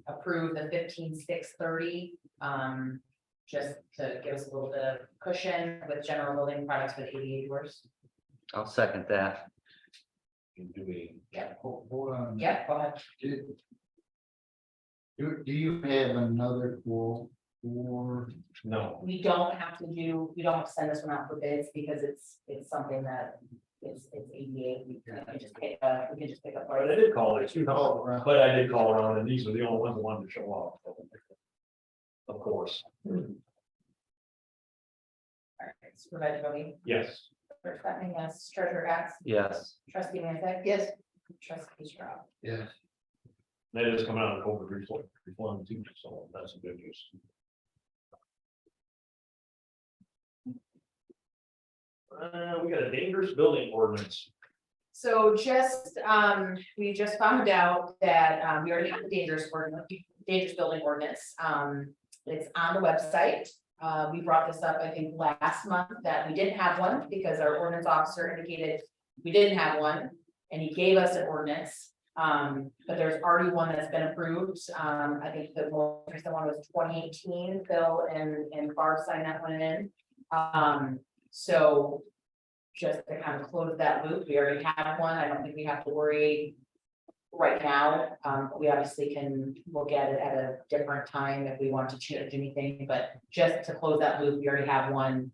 approve the 15,630. Just to give us a little bit of cushion with general building products for the ADA doors. I'll second that. Do we? Hold on. Yep, go ahead. Do you have another quote for? No. We don't have to send this one out for bids because it's something that it's ADA. We can just pick up. But I did call it, Oh, but I did call around, and these are the only ones that wanted to show up. Of course. All right, Supervisor Bodie, Yes. Clerk Fletcher, yes, Treasurer Gads, Yes. Trustee Manzick. Yes. Trustee Strong. Yeah. That is coming out of COVID reform too, so that's a good news. We got a dangerous building ordinance. So just, we just found out that, we already have the dangerous building ordinance. It's on the website. We brought this up, I think, last month that we didn't have one because our ordinance officer indicated we didn't have one. And he gave us an ordinance, but there's already one that's been approved. I think the most recent one was 2018, Phil and Barb signed that one in. So just to kind of close that loop, we already have one. I don't think we have to worry right now. We obviously can look at it at a different time if we want to change anything, but just to close that loop, we already have one.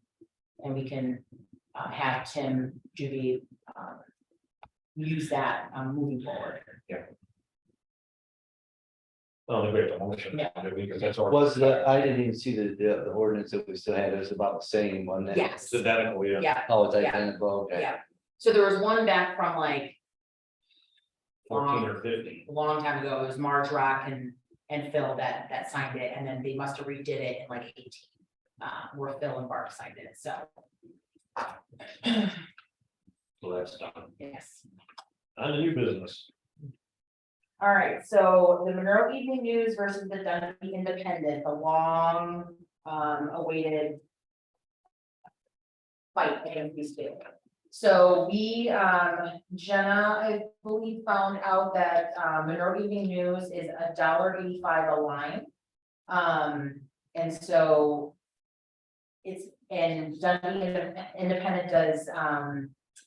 And we can have Tim do the use that moving forward. Oh, the great motion. Yeah. Because that's our. Was the, I didn't even see the ordinance that we still had, it was about the same one that. Yes, It's identical, yeah. yeah, Oh, it's Yeah. identical, okay. yeah. So there was one back from like 14 or 15. a long time ago. It was Marge Rock and Phil that signed it, and then they must have redid it in like 18. Where Phil and Barb signed it, so. So that's done. Yes. On the new business. All right, so the Monroe Evening News versus the Dundee Independent, the long awaited fight against these two. So we, Jenna, I believe, found out that Monroe Evening News is $1.85 a line. And so it's, and Dundee Independent does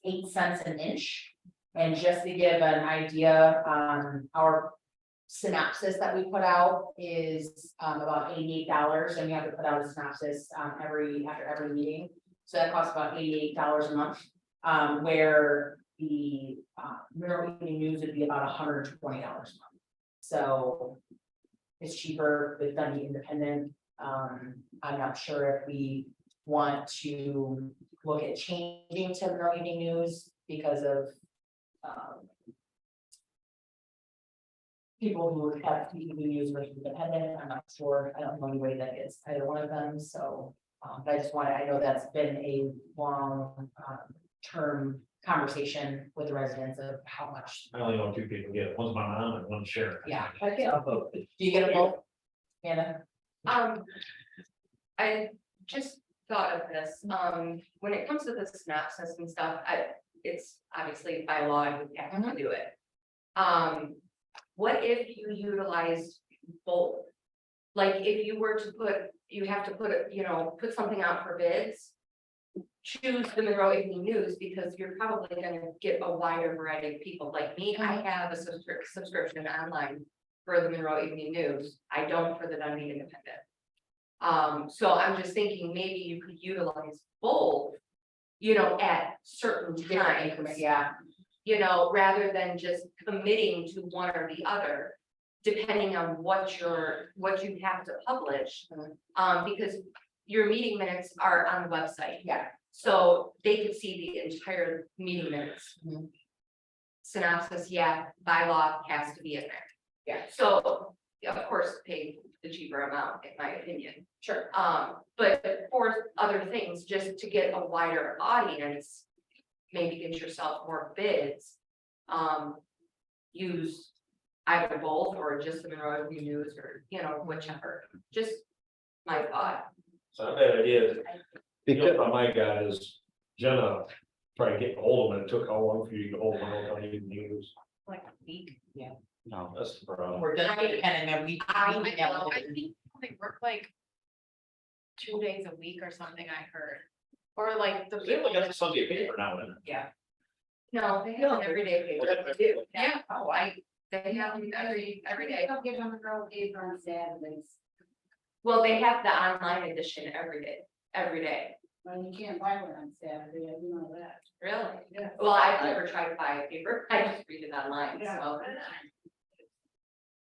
8 cents an inch. And just to give an idea, our synopsis that we put out is about $88, and we have to put out a synopsis after every meeting. So that costs about $88 a month, where the Monroe Evening News would be about $120 a month. So it's cheaper with Dundee Independent. I'm not sure if we want to look at changing to Monroe Evening News because of people who have evening news versus independent. I'm not sure. I don't know any way that it's either one of them. So, but I just wanted, I know that's been a long term conversation with the residents of how much. I only know 2 people get it. One's my mom and one's Sharon. Yeah. Do you get a vote, Anna? I just thought of this, when it comes to the synopsis and stuff, it's obviously by law, you have to do it. What if you utilized both? Like if you were to put, you have to put, put something out for bids. Choose the Monroe Evening News because you're probably gonna get a wider variety of people like me. I have a subscription online for the Monroe Evening News. I don't for the Dundee Independent. So I'm just thinking maybe you could utilize both, at certain times. Yeah. Rather than just committing to one or the other, depending on what you have to publish. Because your meeting minutes are on the website. Yeah. So they could see the entire meeting minutes. Mhm. Synopsis, by law has to be in there. Yeah. So, of course, pay the cheaper amount, in my opinion. Sure. But for other things, just to get a wider audience, maybe get yourself more bids. Use either both or just the Monroe Evening News or, whichever, just my thought. It's not a bad idea. Because, What I got is Jenna tried to get hold of them. It took how long for you to get hold of them? Don't even use. Like a week. Yeah. no, That's the problem. We're done independent and I think they work like 2 days a week or something, I heard. Or like the. They only got the Sunday paper now and then. Yeah. No, they have an everyday paper too. Yeah. Oh, They have them every day. Don't give them a girl paper on Saturdays. Well, they have the online edition every day. Well, you can't buy one on Saturday, I do know that. Really? Yeah. Well, I've never tried to buy a paper. I just read it online, so.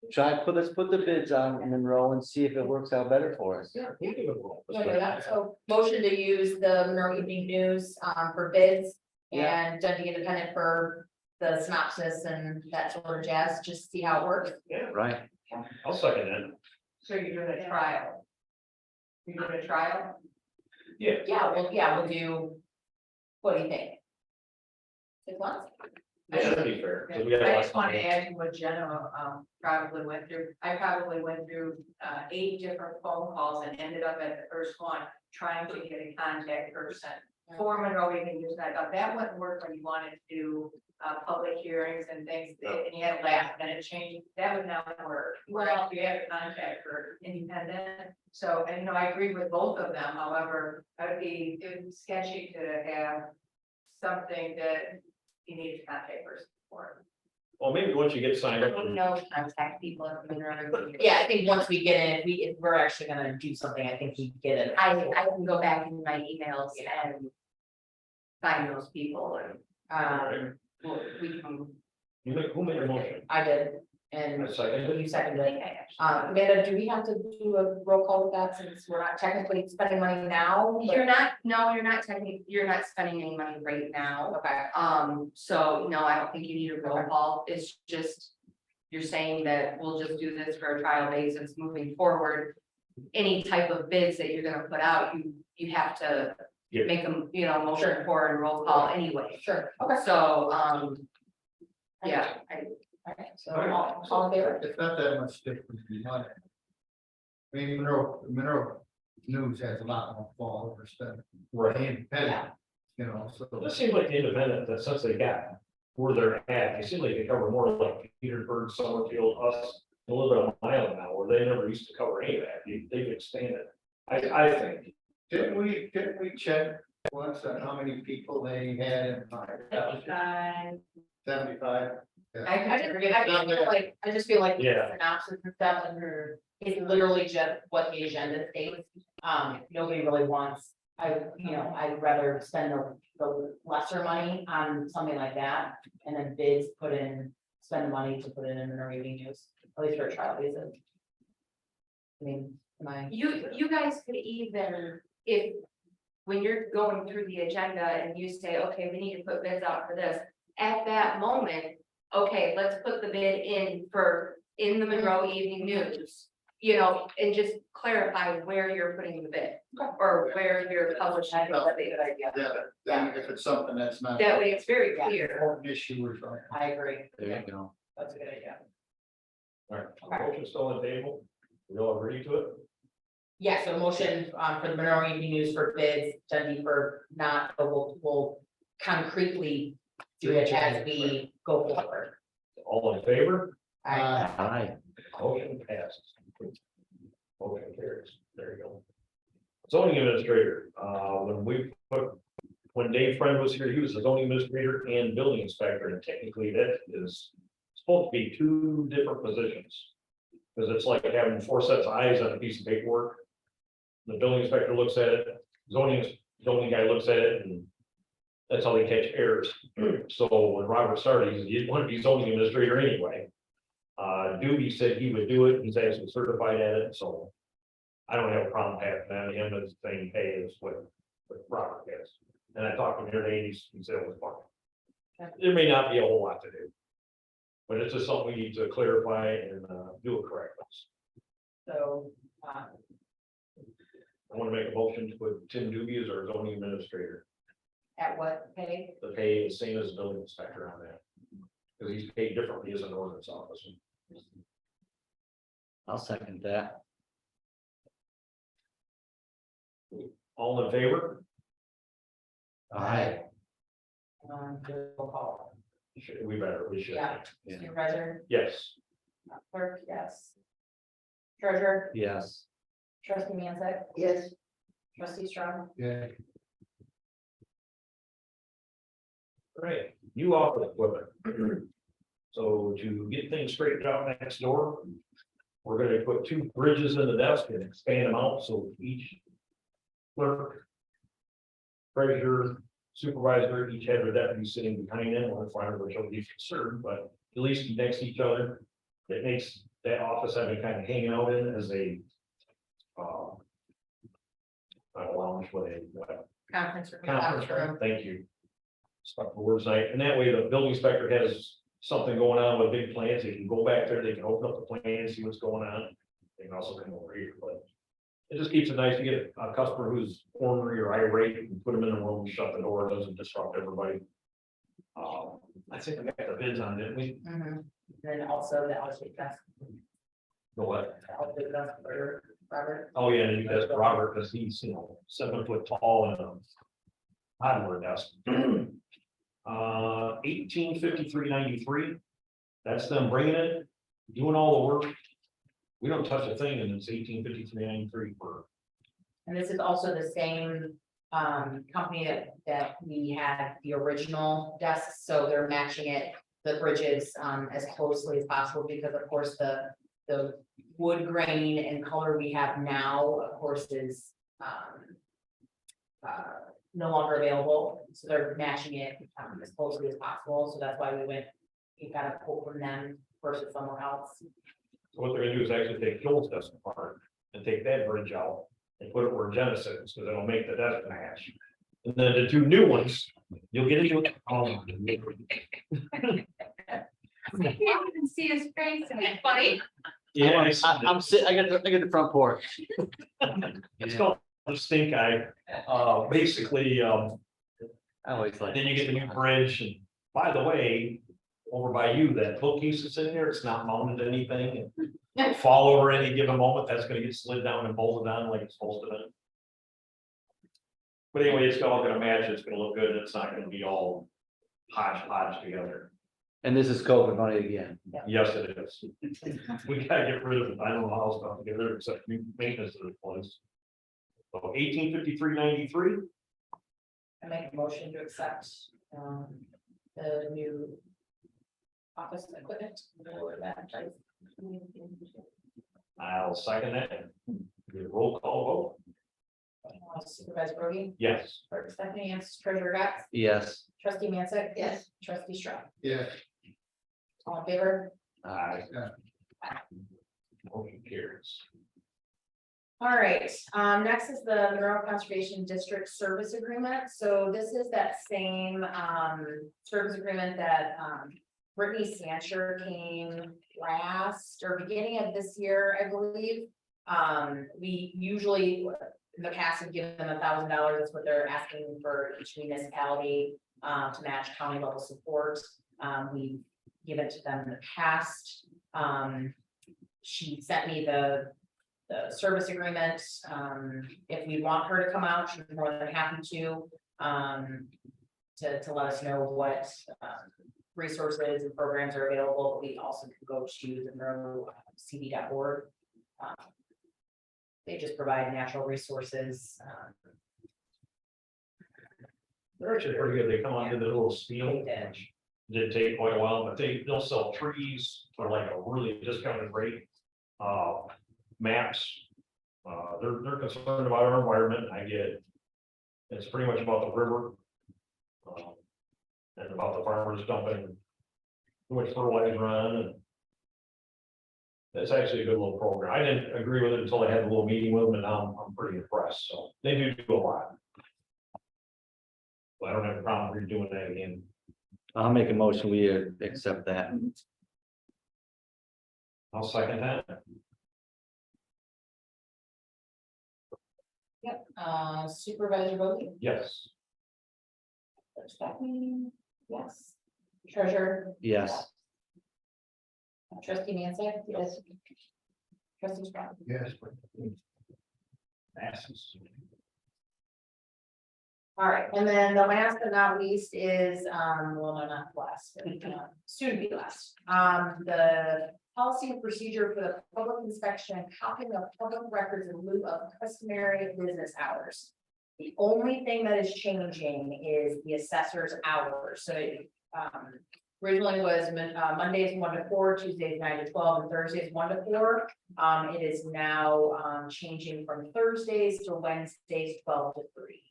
let's put the bids on in Monroe and see if it works out better for us. Yeah. we'll give it a roll. You wanna do that? So motion to use the Monroe Evening News, for bids and Dundee Independent for the synopsis and that sort of jazz, just see how it works. Yeah, Right. I'll second that. So you're doing a trial? You're doing a trial? Yeah, we'll do, what do you think? 6 months? Yeah, that'd be fair. 'cause we got a I lot just want to coming. add to what Jenna, probably went through. I probably went through, 8 different phone calls and ended up at the first one trying to get a contact person. For Monroe Evening News, and I thought that wouldn't work when you wanted to do, public hearings and things, and you had to laugh, and it changed, that would not work. Well, you have a contact for independent, so, and I agree with both of them, however, it would be sketchy to have something that you need a contact person for. Well, maybe once you get signed up. No contact people at Monroe. Yeah, I think once we get in, if we're actually gonna do something, I think we get it. I can go back in my emails and find those people and, we can. Who made the motion? I did, and I seconded it. you seconded it. Amanda, do we have to do a roll call with that since we're not technically spending money now? but- You're not technically, you're not spending any money right now. Okay, So no, I don't think you need a roll call. It's just. You're saying that we'll just do this for a trial basis moving forward. Any type of bids that you're gonna put out, you have to. Yeah. Make them, motion for and roll call anyway. sure, okay. So, yeah, Alright, so all in favor? It's not that much different in money. I mean, Monroe News has a lot more followers than Right. independent, so. It just seems like the independent, that since they got where they're at, they seem like they cover more like Petersburg, Summerfield, us, a little bit of Milan now, where they never used to cover any of that. They've expanded. I think. Didn't we check once on how many people they had in mind? 75? I just feel like the Yeah. synopsis and stuff under, it's literally just what the agenda states. Nobody really wants, I'd rather spend the lesser money on something like that. And then bids spend the money to put it in the Evening News, at least for a trial basis. I mean, you guys could even, when you're going through the agenda and you say, okay, we need to put bids out for this, at that moment, okay, let's put the bid in the Monroe Evening News. And just clarify where you're putting the bid, or where you're publishing it. Yeah, then if it's something that's not. That way it's very clear. Important issue or something. I agree, There you go. that's a good idea. All right, motion still on the table. We all agree to it? Yeah, so motion for the Monroe Evening News for bids, Dundee for not, but we'll concretely do it as we go forward. All in favor? Aye. Motion passes. Motion carries. There you go. Zoning administrator, when Dave Friend was here, he was the zoning administrator and building inspector, and technically that is supposed to be 2 different positions. Because it's like having 4 sets of eyes on a piece of paperwork. The building inspector looks at it, zoning guy looks at it, and that's how they catch errors. So when Robert started, he didn't want to be zoning administrator anyway. Doobie said he would do it, he's actually certified at it, so I don't have a problem having him as the same pay as what Robert has. And I talked to him here today, and he said it was fine. There may not be a whole lot to do. But it's just something we need to clarify and do it correctly. So, I want to make a motion to put Tim Doobie as our zoning administrator. at what pay? The pay is same as the building inspector on that. Because he's paid differently as an ordinance officer. I'll second that. All in favor? Aye. Roll call. We should. Yeah. Yeah. Supervisor, Yes. clerk, yes. Treasurer, Yes. trustee Manzick. Yes. Trustee Strong. Yeah. Right, new office equipment. So to get things straightened out next door, we're gonna put 2 bridges in the desk and expand them out, so each clerk, treasurer, supervisor, each had their deputy sitting behind them, or find which will be concerned, but at least next to each other. It makes that office I've been kind of hanging out in as a not a lounge, but a Conference room. conference room, thank you. Stuck the words right, and that way the building inspector has something going on with big plans, they can go back there, they can open up the plan, see what's going on. They can also come over here, but it just keeps it nice to get a customer who's ornery or irate, and put them in the room, shut the door, doesn't disrupt everybody. I think we got the bids on, didn't we? Mhm. And then also the outfit desk, The what? the outfit desk for Robert. Oh, yeah, and you guys, Robert, because he's, 7 foot tall and a hardware desk. 1853.93. That's them bringing it, doing all the work. We don't touch a thing, and it's 1853.93 for. And this is also the same company that we had the original desk, so they're matching it, the bridges as closely as possible, because of course the wood grain and color we have now, of course, is no longer available, so they're matching it as closely as possible, so that's why we got a quote from them versus somewhere else. So what they're gonna do is actually take Joel's desk apart and take that bridge out and put it where Jenna sits, because it'll make the desk match. And then the two new ones, you'll get into it. Oh, I can't even see his face, and it's funny. yeah, I'm sitting, I get the front porch. it's called the stink eye. Basically, I always like. then you get the new bridge, and by the way, over by you, that bookcase that's in there, it's not mounted to anything. And fall over any given moment, that's gonna get slid down and bolted on like it's supposed to be. But anyway, it's all gonna match, it's gonna look good, and it's not gonna be all hodgepodge together. And this is COVID money again. Yes, it is. We gotta get rid of, I don't know how stuff together, except maintenance of the place. So 1853.93. I make a motion to accept the new office equipment. Or that type. I'll second that. Do a roll call Supervisor Brody, vote. Yes. Clerk Stephanie, yes, Treasurer Gaps, Yes. Trustee Mansick. Yes. Trustee Strong, Yeah, all in favor? Aye. Yeah. Motion carries. All right, next is the Monroe Conservation District Service Agreement. So this is that same service agreement that Brittany Sancher came last or beginning of this year, I believe. We usually in the past have given them $1,000. That's what they're asking for each municipality to match county level support. We've given it to them in the past. She sent me the service agreement. If we want her to come out, she's more than happy to let us know what resources and programs are available. We also can go to the monroecd.org. They just provide natural resources. They're actually pretty good. They come onto the little steel. They did. Which did take quite a while, but they'll sell trees for like a really discounted rate. Maps. They're concerned about our environment. I get it. It's pretty much about the river. And about the farmers dumping too much fertilizer on, and it's actually a good little program. I didn't agree with it until I had a little meeting with them, and now I'm pretty impressed. So they do a lot. So I don't have a problem with doing that again. I'll make a motion, we accept that. I'll second that. Yep, Supervisor Bodie, Yes. Clerk Stephanie, yes. Treasurer. Yes. Trustee Mansick. Yes. Trustee Strong. yes. Passes. All right, and then the last but not least is, well, no, not last, but, soon to be last. The policy and procedure for the public inspection and copying of public records in lieu of customary business hours. The only thing that is changing is the assessor's hours. So it, originally was Mondays 1 to 4, Tuesdays 9 to 12, and Thursdays 1 to 4. It is now changing from Thursdays to Wednesdays 12 to 3.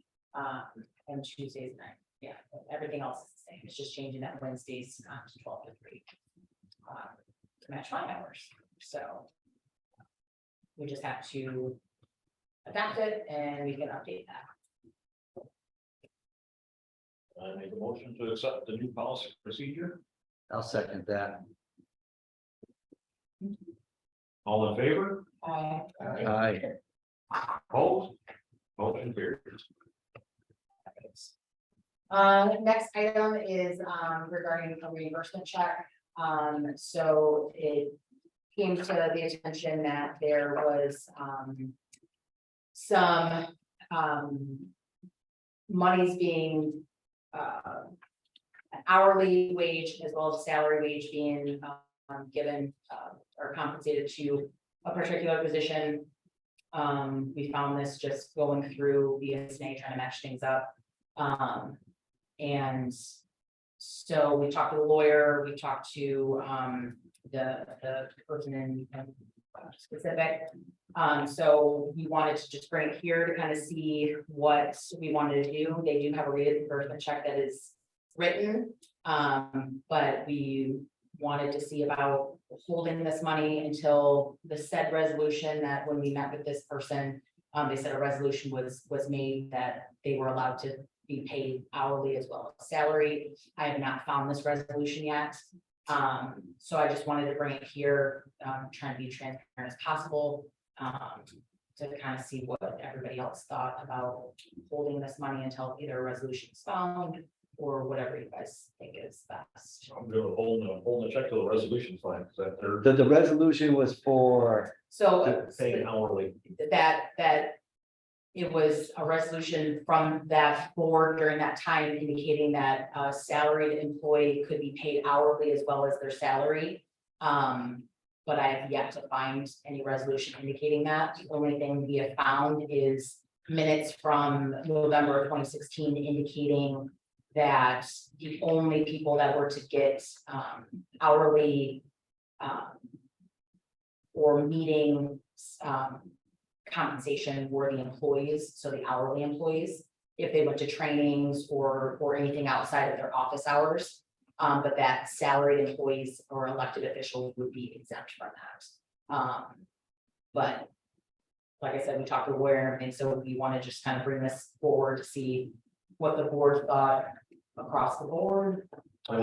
And Tuesdays 9. Yeah, everything else is the same. It's just changing that Wednesdays to 12 to 3. To match my hours. So. We just have to adapt it and we can update that. I make a motion to accept the new policy procedure. I'll second that. All in favor? Aye. Opposed? Motion carries. Next item is, regarding a reimbursement check. So it came to the attention that there was, some, monies being, an hourly wage as well as salary wage being, given, or compensated to a particular position. We found this just going through BSNA trying to match things up. And so we talked to the lawyer, we talked to the person in specific. So we wanted to just bring it here to kind of see what we wanted to do. They do have a reimbursement check that is written. But we wanted to see about holding this money until the said resolution that when we met with this person, they said a resolution was made that they were allowed to be paid hourly as well as salary. I have not found this resolution yet. So I just wanted to bring it here, trying to be transparent as possible, to kind of see what everybody else thought about holding this money until either a resolution is found or whatever you guys think is best. I'm good with holding the check till the resolution's fine, because that they're The resolution was for, So paying hourly. that it was a resolution from that board during that time indicating that a salaried employee could be paid hourly as well as their salary. But I have yet to find any resolution indicating that. The only thing we have found is minutes from November of 2016 indicating that the only people that were to get hourly or meeting compensation were the employees, so the hourly employees, if they went to trainings or anything outside of their office hours. But that salaried employees or elected officials would be exempt from that. But like I said, we talked to the lawyer, and so we want to just kind of bring this forward to see what the board thought across the board. So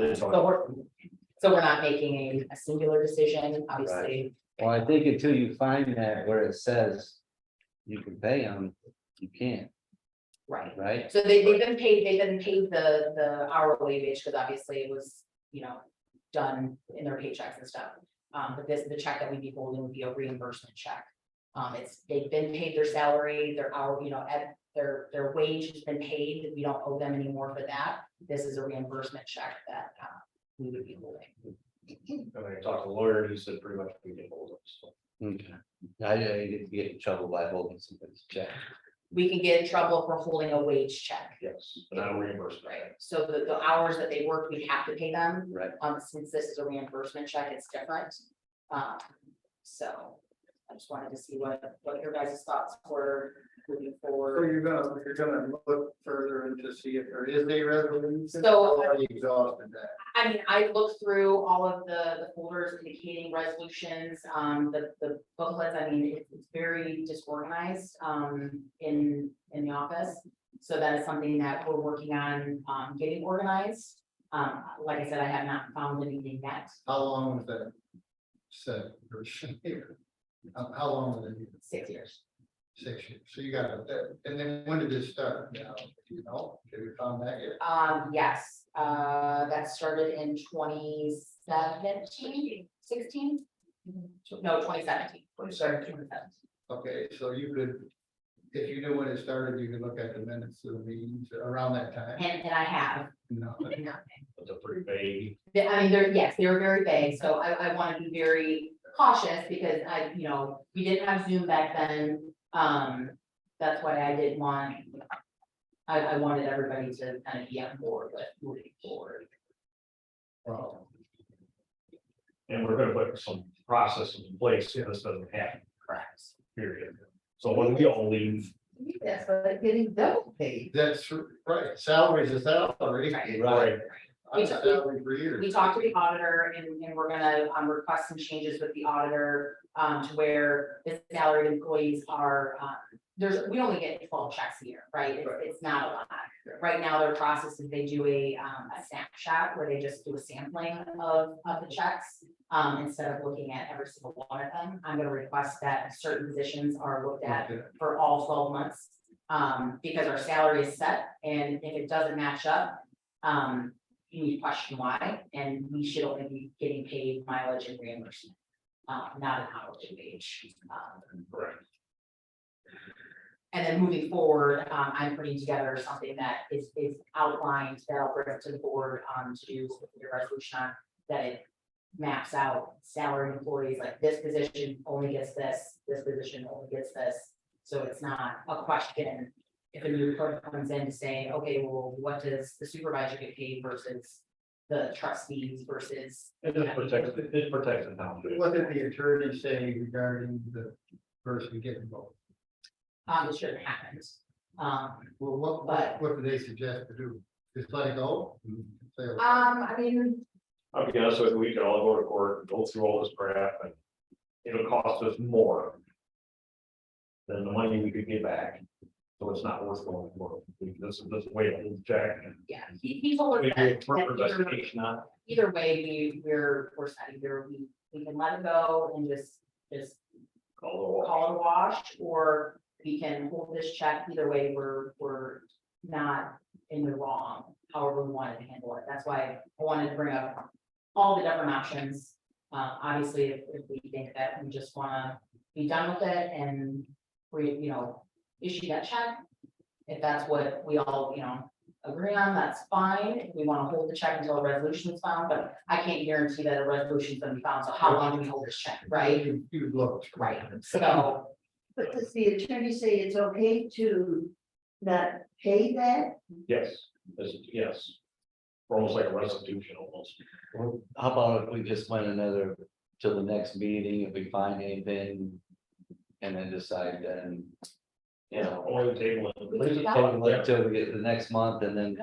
we're not making a singular decision, obviously. well, I think until you find that where it says you can pay them, you can't, right? So they've been paid the hourly wage, because obviously it was, done in their paychecks and stuff. But the check that we'd be holding would be a reimbursement check. They've been paid their salary, their hour, at their wage has been paid, we don't owe them anymore for that. This is a reimbursement check that we would be holding. And I talked to the lawyer, he said pretty much we can hold it, so. Okay. I didn't get in trouble by holding somebody's check. We can get in trouble for holding a wage check. Yes, but not a reimbursement. Right, so the hours that they work, we have to pay them. Right. Since this is a reimbursement check, it's different. So I just wanted to see what your guys' thoughts were moving So forward. you're gonna look further into see if there is a resolution. So- or already exhausted that. I mean, I looked through all of the folders indicating resolutions, the booklets, I mean, it's very disorganized, in the office. So that is something that we're working on, getting organized. Like I said, I have not found anything yet. How long was that? Said, how long was it? 6 years. 6 years. So you got it. And then when did this start? Now, have you found that yet? Yes, that started in 2017, 16? No, 2017. 2017. Okay, so you could, if you knew when it started, you could look at the minutes of the meetings around that time. And I have. No. But they're pretty vague. I mean, they were very vague, so I want to be very cautious because we didn't have Zoom back then. That's why I didn't want, I wanted everybody to kind of be on board with moving forward. And we're gonna put some processes in place, so this doesn't happen, Correct. period. So when we all leave, That's what I'm getting double paid. That's right. Salary is a salary. Right. Right. on salary for years. We talked to the auditor and we're gonna request some changes with the auditor to where the salaried employees are, we only get 12 checks a year, right? It's not a lot. Right now, their process is they do a snapshot where they just do a sampling of the checks. Instead of looking at every single one of them, I'm gonna request that certain positions are looked at Okay. for all 12 months. Because our salary is set and if it doesn't match up, you need to question why, and we should only be getting paid mileage and reimbursement. Not an hourly wage. Correct. And then moving forward, I'm putting together something that is outlined that I'll bring up to the board, to do your resolution on, that it maps out salary employees, like this position only gets this position only gets this. So it's not a question if a new clerk comes in to say, okay, well, what does the supervisor get paid versus the trustees versus. It protects the town. What did the attorney say regarding the person getting both? It shouldn't happen. Well, what do they suggest to do? Just let it go? Say, I mean, I'll be honest with you, we can all go to court, and go through all this crap, and it'll cost us more than the money we could get back. So it's not worth going for. This is way to hold the check. And yeah, he told us we do a that further investigation on it. either way, we're set, either we can let it go and just Call call it a wash, or we can hold this check. Either way, we're not in the wrong, however we wanted to handle it. That's why I wanted to bring up all the different options. Obviously, if we think that we just wanna be done with it and issue that check. If that's what we all, agree on, that's fine. If we wanna hold the check until a resolution is found, but I can't guarantee that a resolution is gonna be found, so how long do we hold this check, right? You look. Right, so. But does the attorney say it's okay to not pay that? Yes, yes. Almost like a restitution almost. Well, how about if we just went another to the next meeting, if we find anything. And then decide then. Only the table. We can do that. Table it till we get to the next month and then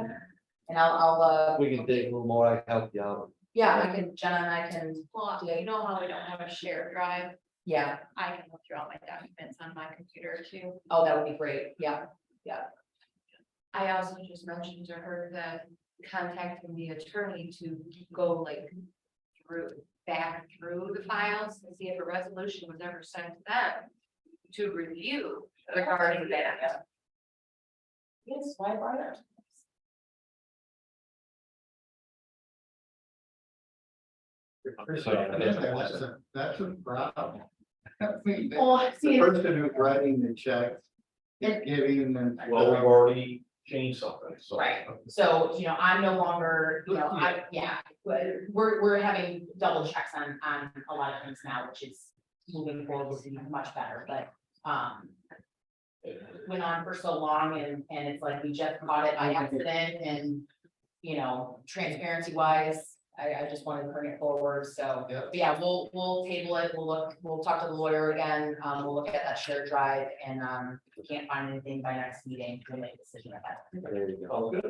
And I'll we can dig a little more, I can help you out. yeah, Jenna and I can, Well, you know how we don't have a shared drive, yeah, I can look through all my documents on my computer too. oh, that would be great, yeah. I also just mentioned to her that contacting the attorney to go like back through the files and see if a resolution was ever sent to them to review regarding that. Yes, why not? That's a problem. I mean, Oh, The see, person who's writing the checks, is giving them. Well, we've already changed something, so. right, so, I'm no longer, we're having double checks on a lot of things now, which is moving forward will be much better, but, it went on for so long and it's like we just caught it by accident and, transparency wise, I just wanted to bring it forward, so. Yeah. But yeah, we'll table it, we'll talk to the lawyer again, we'll look at that shared drive and, if we can't find anything by next meeting, we'll make a decision at that. There you go. Oh, good.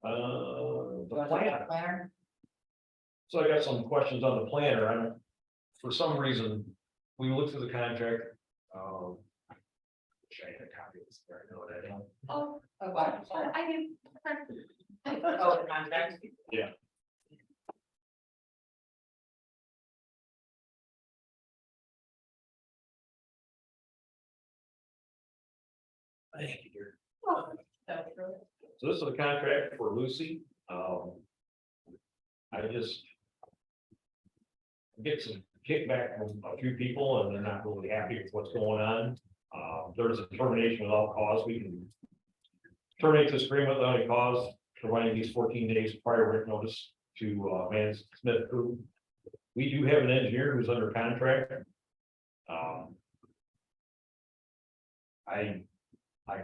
You The wanna talk plan. about the planner? So I got some questions on the planner. I don't, for some reason, we looked through the contract. Wish I had a copy of this, but I know that I don't. Oh, Oh, what? I do. Oh, the contract. Yeah. Thank you. So this is a contract for Lucy. I just get some kickback from a few people and they're not really happy with what's going on. There's a termination without cause. We can terminate this agreement without any cause, providing these 14 days prior written notice to Van Smith Group. We do have an engineer who's under contract.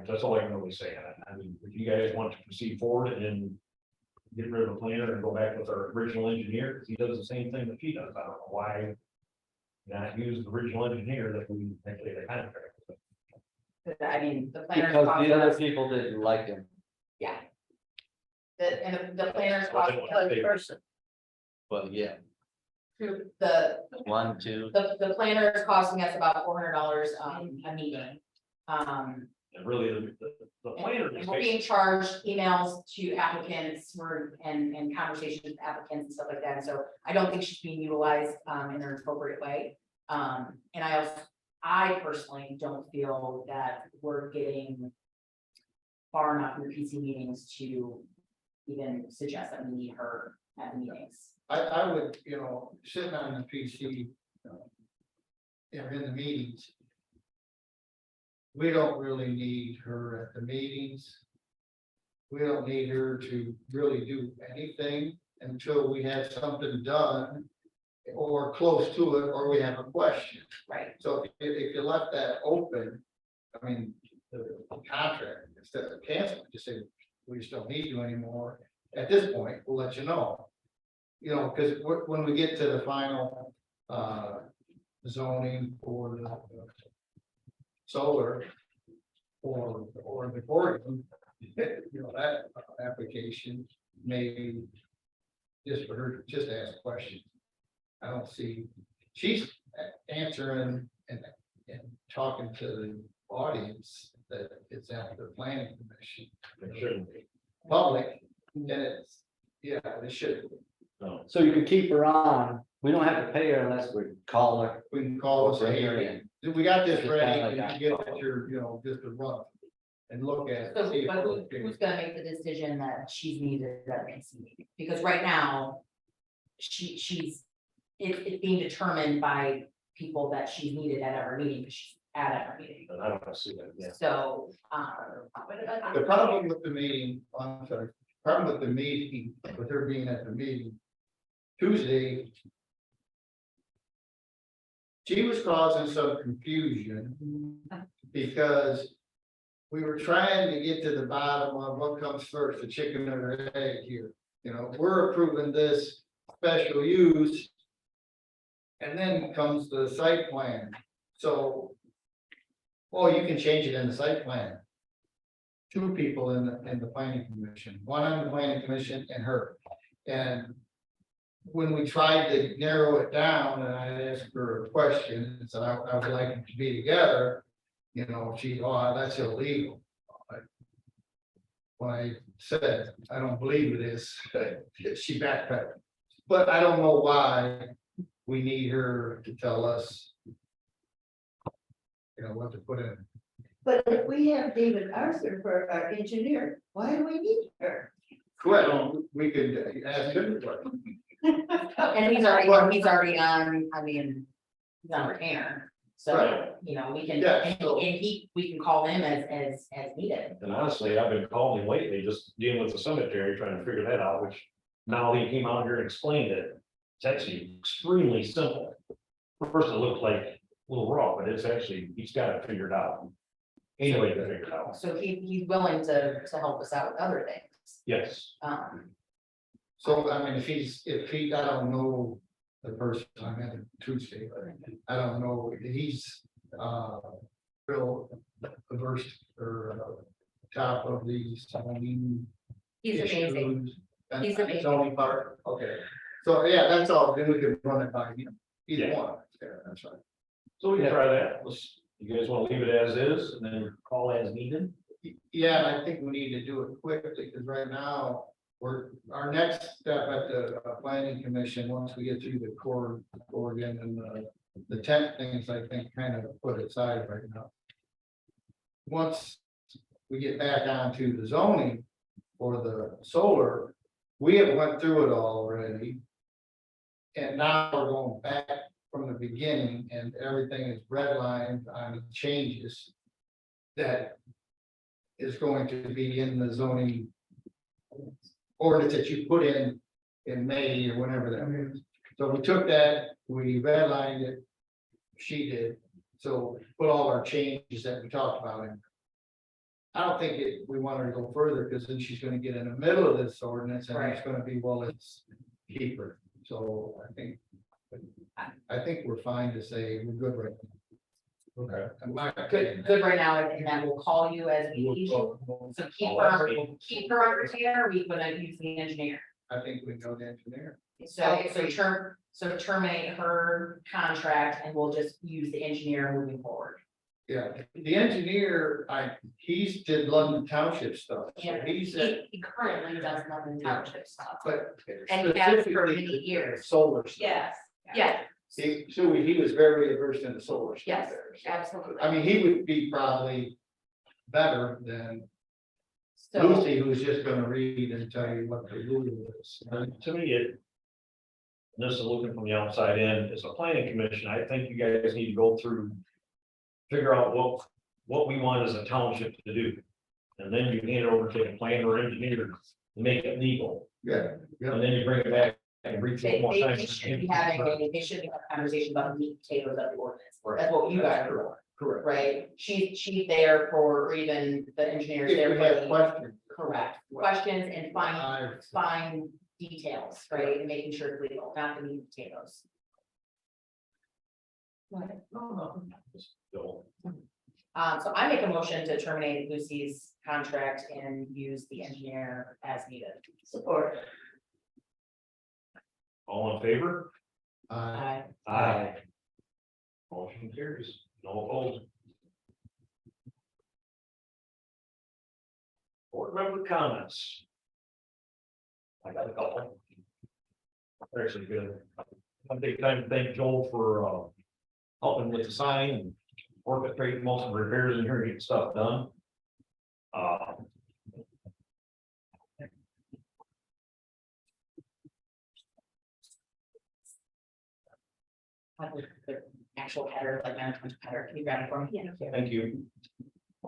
That's all I can really say. I mean, if you guys want to proceed forward and get rid of the planner and go back with our original engineer, because he does the same thing that she does. I don't know why not use the original engineer that we actually had a contract with. I mean, the planner. Because the other people didn't like him. Yeah. And the planners cost, person. Well, yeah, the, 1, 2. the planner is costing us about $400 a meeting. And really, the planner And is we're being charged emails to applicants, and conversations with applicants and stuff like that, so I don't think she's being utilized in an appropriate way. And I personally don't feel that we're getting far enough in the PC meetings to even suggest that we need her at the meetings. I would, sitting on the PC, in the meetings. We don't really need her at the meetings. We don't need her to really do anything until we have something done or close to it, or we have a question. Right. So if you left that open, I mean, the contract, instead of canceling, just say, we just don't need you anymore. At this point, we'll let you know. Because when we get to the final zoning for the solar or the Oregon, that application may just for her, to just ask questions. I don't see, she's answering and talking to the audience that it's at the planning commission. It shouldn't be. Public, and it's, yeah, it should, No. So you can keep her on, we don't have to pay her unless we call her. we can call us, Bring her hey, in. we got this Just ready, kinda like and that. you get your, just to run. And look at. So, see if but it's okay. who's gonna make the decision that she's needed at PC meeting? Because right now, it's being determined by people that she's needed at every meeting, because she's at every meeting. And I don't see that, yeah. So, The problem with the meeting, I'm sorry, problem with the meeting, with her being at the meeting, Tuesday. She was causing some confusion because we were trying to get to the bottom of what comes first, the chicken or the egg here. We're approving this special use. And then comes the site plan. So, well, you can change it in the site plan. Two people in the planning commission, one on the planning commission and her. And when we tried to narrow it down, and I asked her a question, and said, I would like them to be together. That's illegal. When I said, I don't believe it is, she backpedaled. But I don't know why we need her to tell us. What to put in. But if we have David Arthur for our engineer, why do we need her? Correct, we could ask him. and he's already on, I mean, he's on retainer. So, Right. we can, Yeah, and so- we can call him as needed. And honestly, I've been calling lately, just dealing with the cemetery, trying to figure that out, which now he came out here and explained it. It's actually extremely simple. First, it looked like a little raw, but it's actually, he's got it figured out. Anyway, to figure it out. So he's willing to help us out with other things. Yes, So, I mean, if he, I don't know the person I met on Tuesday, but I don't know, he's, real averse or top of these. He's amazing. He's amazing. Zoning part, okay. So, yeah, that's all, then we could run it by him, either Yeah. one, yeah, that's right. so we can try that. You guys want to leave it as is and then call as needed? Yeah, and I think we need to do it quickly, because right now, our next step at the planning commission, once we get through the Oregon and the tent things, I think, kind of put aside right now. Once we get back onto the zoning for the solar, we have went through it already. And now we're going back from the beginning, and everything is redlined on changes that is going to be in the zoning ordinance that you put in May or whenever that is. So we took that, we redlined it, she did, so put all our changes that we talked about in. I don't think we want her to go further, because then she's gonna get in the middle of this ordinance, and it's gonna be, well, it's cheaper. So I think we're fine to say we're good right now. Okay. in my Good, opinion. good right now, and then we'll call you as we need you. So keep her on retainer, we gonna use the engineer. I think we know the engineer. So terminate her contract and we'll just use the engineer moving forward. Yeah, the engineer, he's did London Township stuff, so he's at, He currently does London Township stuff. but. And he has for specifically many years. Solar stuff. Yes, yes, He was very versed in the solar stuff yes, there. absolutely. I mean, he would be probably better than So, Lucy, who's just gonna read and tell you what the rule is. To me, this is looking from the outside in, as a planning commission, I think you guys need to go through. Figure out what we want as a township to do. And then you hand it over to the planner or engineer to make it legal, Yeah, and then you bring it back and read through it more they times. should be having a conversation about the meat and potatoes of the ordinance. That's what you guys are, correct. right? She's there for, or even the engineers If there. we for have the- questions. Correct, questions and I- fine details, right, and making sure it's legal, not the meat and potatoes. So, So I make a motion to terminate Lucy's contract and use the engineer as needed. Support. all in favor? I Aye. Motion carries, no opposed. Board member comments. I got a couple. Actually good. I'll take time to thank Joel for helping with the sign and orchestrating most of the repairs in here, getting stuff done. The actual header, like management header, can you grab it for me? Yeah. Thank you.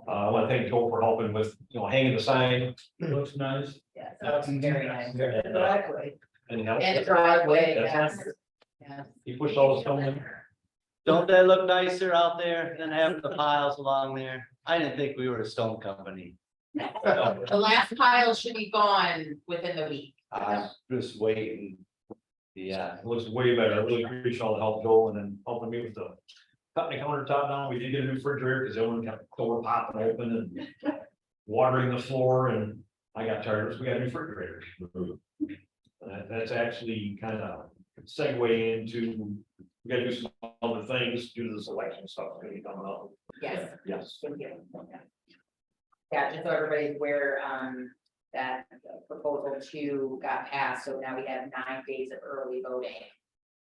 I want to thank Joel for helping with, hanging the sign. Looks nice. Yeah, so it's very nice. Exactly. And help. And the driveway, That's yes. Yes. He pushed all the stone in. Don't that look nicer out there than having the piles along there? I didn't think we were a stone company. The last pile should be gone within the week. I'm just waiting. Yeah, It looks way better. I really appreciate all the help, Joel, and then helping me with the cutting the countertop down. We did get a new refrigerator because the one kept door popping open and watering the floor, and I got tired, so we got a new refrigerator. That's actually kind of segue into, we gotta do some other things due to this election stuff that's gonna be coming up. Yes. Yes. Thank you. Yeah, just so everybody's aware, that proposal 2 got passed, so now we have 9 days of early voting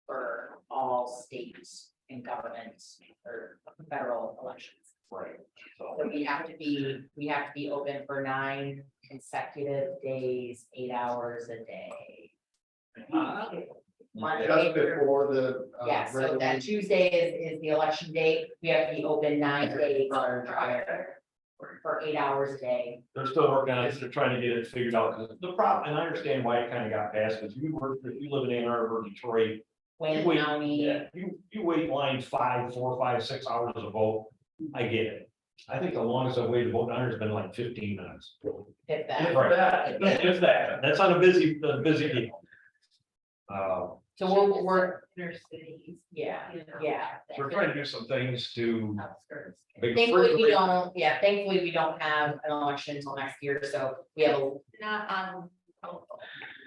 for all states and governments or federal elections. Right. So So, we have to be open for 9 consecutive days, 8 hours a day. Monday just through- before the. Yeah, so regular- that Tuesday is the election date, we have to be open 9 days prior. For 8 hours a day. they're still working on it, they're trying to get it figured out, because the problem, and I understand why it kind of got passed, because if you live in Ann Arbor, Detroit. Wayne Wait, County, Yeah, you wait in line 5, 4, 5, 6 hours to vote, I get it. I think the longest I've waited to vote down here has been like 15 minutes. if that. Right. If that, that's on a busy deal. So we're, Inner cities. yeah, you know. yeah. We're trying to do some things to. Outskirts. make Thankfully, we refrigerator- don't, yeah, thankfully, we don't have an election until next year, so we have a, Not on, local.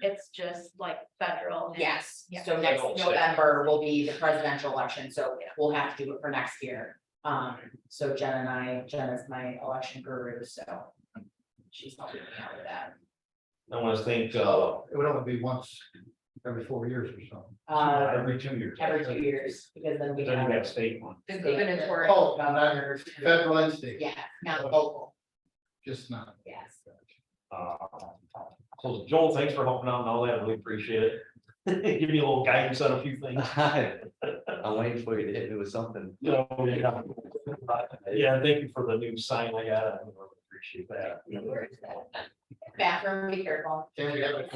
It's just like federal. yes. Yeah. So next Federal, state. November will be the presidential election, so we'll have to do it for next year. So Jenna's my election guru, so she's helping me out with that. I want to thank, It would only be once every 4 years or something. every 2 years. Every 2 years, because then we Then you have. got state one. the Gubernatorial. Oh, governors, Federal and state, yeah, not local, just not. yes. So Joel, thanks for helping out and all that, I really appreciate it. Give me a little guidance on a few things. I'm waiting for you to hit me with something. Yeah, thank you for the new sign I got, I really appreciate that. Bathroom, be careful. Can we have it?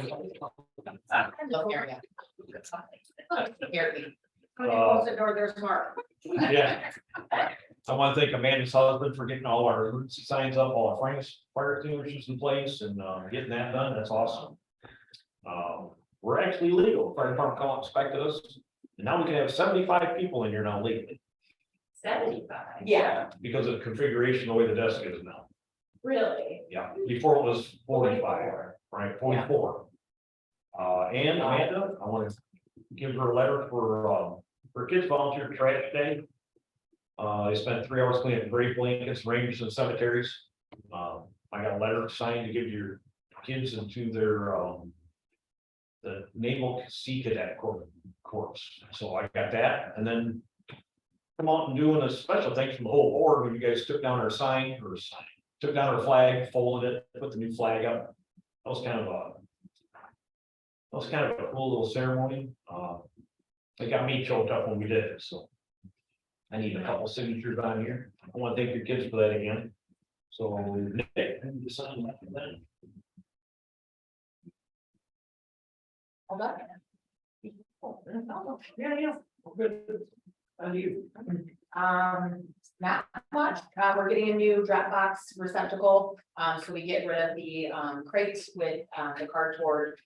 Look area. Here, When you close the door, there's Mark. Yeah. I want to thank Amanda's husband for getting all our emergency signs up, all our fire extinguishers in place and getting that done. That's awesome. We're actually legal. Fire department call inspected us. And now we can have 75 people in here now legally. 75. Yeah, because of configuration, the way the desk is now. really. Yeah, before it was 45, right, 44. And Amanda, I want to give her a letter for kids volunteer trash day. They spent 3 hours cleaning grave blankets, ranges and cemeteries. I got a letter signed to give your kids into their, the Naval Sea Cadet Corps. So I got that, and then come out and doing a special thanks from the whole board when you guys took down our sign, took down our flag, folded it, put the new flag up. That was kind of a cool little ceremony. It got me choked up when we did it, so. I need a couple signatures on here. I want to thank your kids for that again. So, Nick, I need to sign that then. Hold on. Yeah. Good. And you. Not much, we're getting a new Dropbox receptacle, so we get rid of the crates with the cardboard.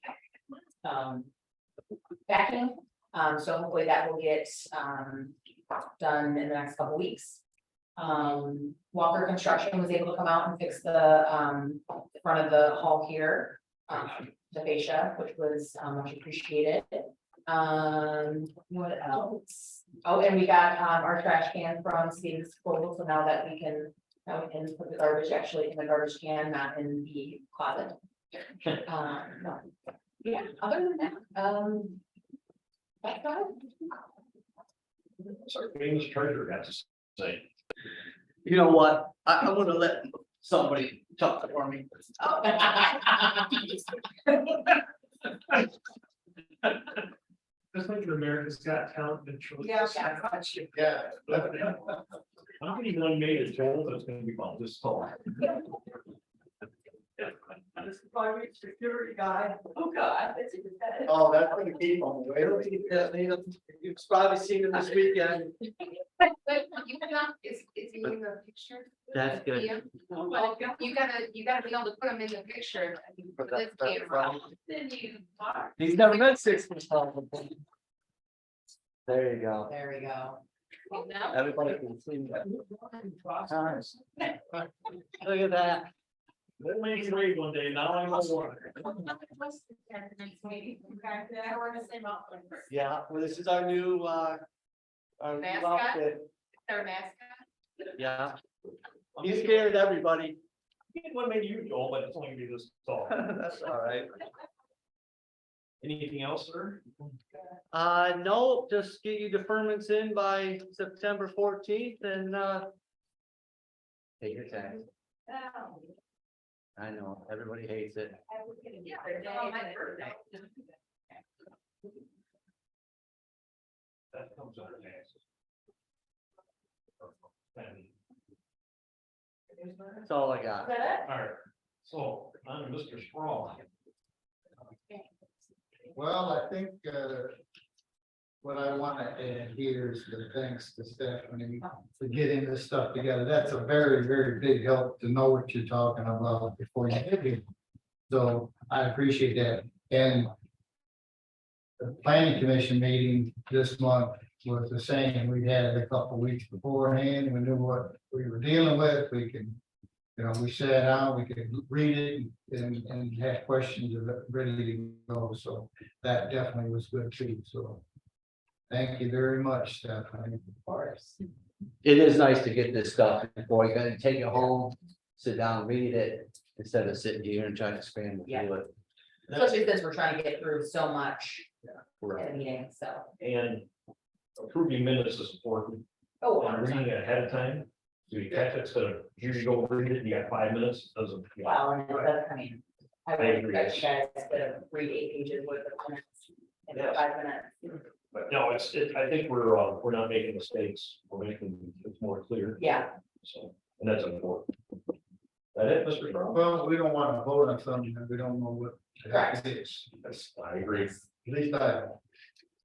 Backing, so hopefully that will get done in the next couple weeks. Walker Construction was able to come out and fix the front of the hall here, the fascia, which was much appreciated. What else? Oh, and we got our trash can from Steve's disposal, so now we can put the garbage actually in the garbage can, not in the closet. No. Yeah, other than that, that's about it. Sorry, famous treasurer got to say. You know what? I'm gonna let somebody talk for me. Oh. Just like America's Got Talent. Yeah, Yeah. I don't even know you made it, Joel, but it's gonna be fun, just tall. This is my security guy. Oh, God, that's a good bet. Oh, that's gonna keep on the way. You've probably seen it this weekend. But you cannot, is he in the picture? That's good. Yeah. Well, you gotta be able to put him in the picture. For this camera. Then you are. He's never met 6 foot tall. There you go. There we go. Now, Everybody can see that. Nice. Look at that. That makes me wait one day, now I know what. what's the next meeting? Okay, then we're gonna say about. Yeah, well, this is our new new Mascot? outfit. Their mascot. Yeah, he scared everybody. What made you, Joel, but it's only gonna be this tall. That's all right. Anything else, sir? No, just get your deferments in by September 14th and take your time. I know, everybody hates it. Yeah, they're doing my birthday. That comes under taxes. That's all I got. All right, so, on to Mr. Sprawl. Well, I think, what I want to add here is the thanks to Stephanie for getting this stuff together. That's a very, very big help to know what you're talking about before you get here. So I appreciate that. And the planning commission meeting this month was the same. We had it a couple of weeks beforehand. We knew what we were dealing with. We could, we sat down, we could read it and have questions ready to go. So that definitely was good too. So thank you very much, Stephanie. Of course. It is nice to get this stuff before you gotta take it home, sit down, read it, instead of sitting here and trying to scramble through it. Especially since we're trying to get through so much at Right. the meeting, so. And approving minutes is important. Oh, And reading it ahead of time, so you catch it, instead of here you go read it, you got 5 minutes, doesn't. wow, and that's, I mean, I would expect you guys to read 8 pages worth of minutes in Yes. 5 minutes. But no, I think we're not making mistakes, we're making it more clear, Yeah, so, and that's important. That it, Mr. Sprawl? Well, we don't want to vote on something that we don't know what Correct. it is. That's, I agree, At least I.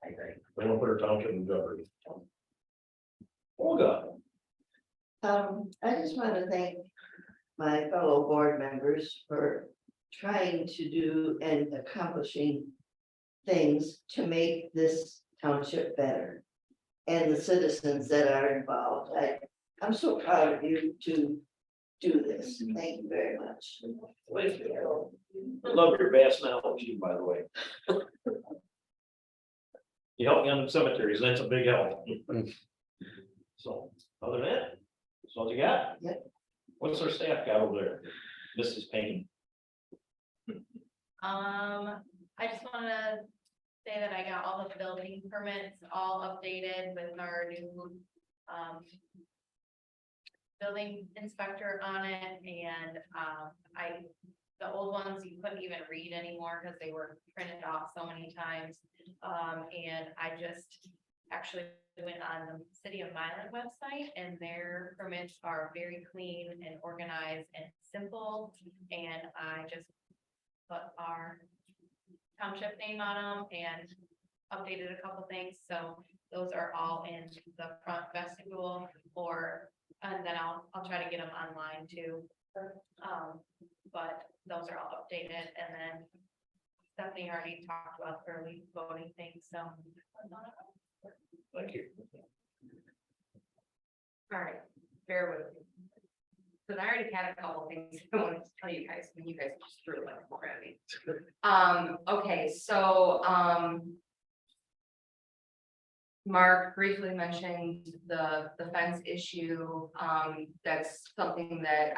I agree. we don't put our township in jeopardy. Olga. I just want to thank my fellow board members for trying to do and accomplishing things to make this township better. and the citizens that are involved. I'm so proud of you to do this. Thank you very much. Thank you. I love your vast knowledge, by the way. You help me on the cemeteries, that's a big help. So, other than that, that's all you got? Yep. What's our staff got over there? Mrs. Payne? I just wanna say that I got all the building permits all updated with our new, building inspector on it, and, the old ones you couldn't even read anymore because they were printed off so many times. And I just actually went on the City of Milan website, and their permits are very clean and organized and simple. And I just put our township name on them and updated a couple things, so those are all in the front vestibule, and then I'll try to get them online too. But those are all updated, and then Stephanie already talked about early voting things, so. Thank you. All right, bear with me. Cause I already had a couple things I wanted to tell you guys, when you guys just threw like already. Okay, so, Mark briefly mentioned the fence issue. That's something that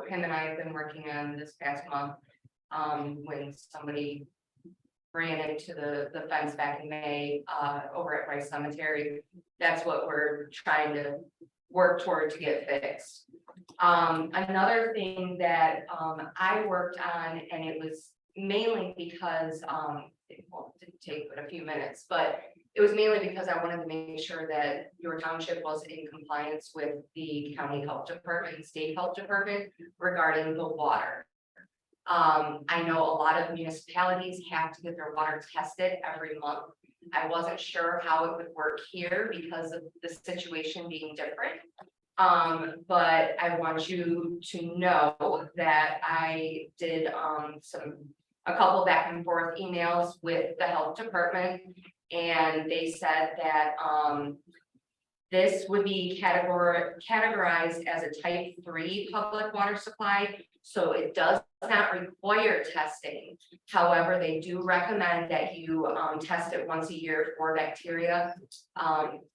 him and I have been working on this past month. When somebody ran into the fence back in May, over at Rice Cemetery. That's what we're trying to work toward to get fixed. Another thing that, I worked on, and it was mainly because, it didn't take but a few minutes, but it was mainly because I wanted to make sure that your township was in compliance with the county health department and state health department regarding the water. I know a lot of municipalities have to get their water tested every month. I wasn't sure how it would work here because of the situation being different. But I want you to know that I did a couple back and forth emails with the health department, and they said that this would be categorized as a type 3 public water supply, so it does not require testing. However, they do recommend that you test it once a year for bacteria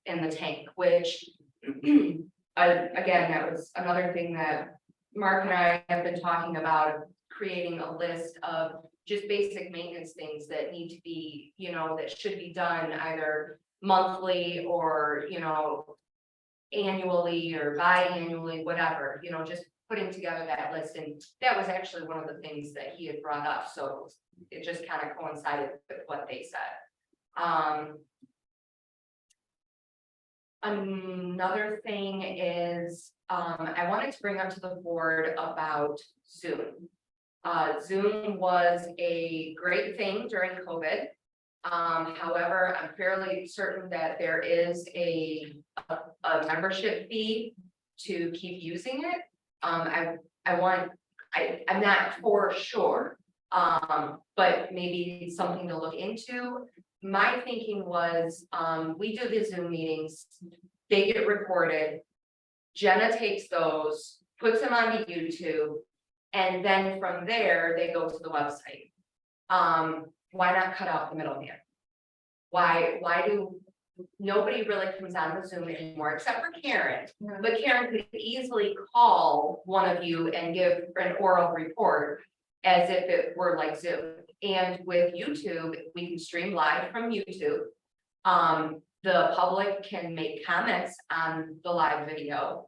in the tank, which again, that was another thing that Mark and I have been talking about, creating a list of just basic maintenance things that need to be, that should be done either monthly or, annually or biannually, whatever, just putting together that list. And that was actually one of the things that he had brought up. So it just kind of coincided with what they said. Another thing is, I wanted to bring up to the board about Zoom. Zoom was a great thing during COVID. However, I'm fairly certain that there is a membership fee to keep using it. I'm not for sure, but maybe something to look into. My thinking was, we do the Zoom meetings, they get recorded. Jenna takes those, puts them onto YouTube, and then from there, they go to the website. Why not cut out the middleman? Why do, nobody really comes on the Zoom anymore except for Karen, but Karen could easily call one of you and give an oral report as if it were like Zoom. And with YouTube, we can stream live from YouTube. The public can make comments on the live video.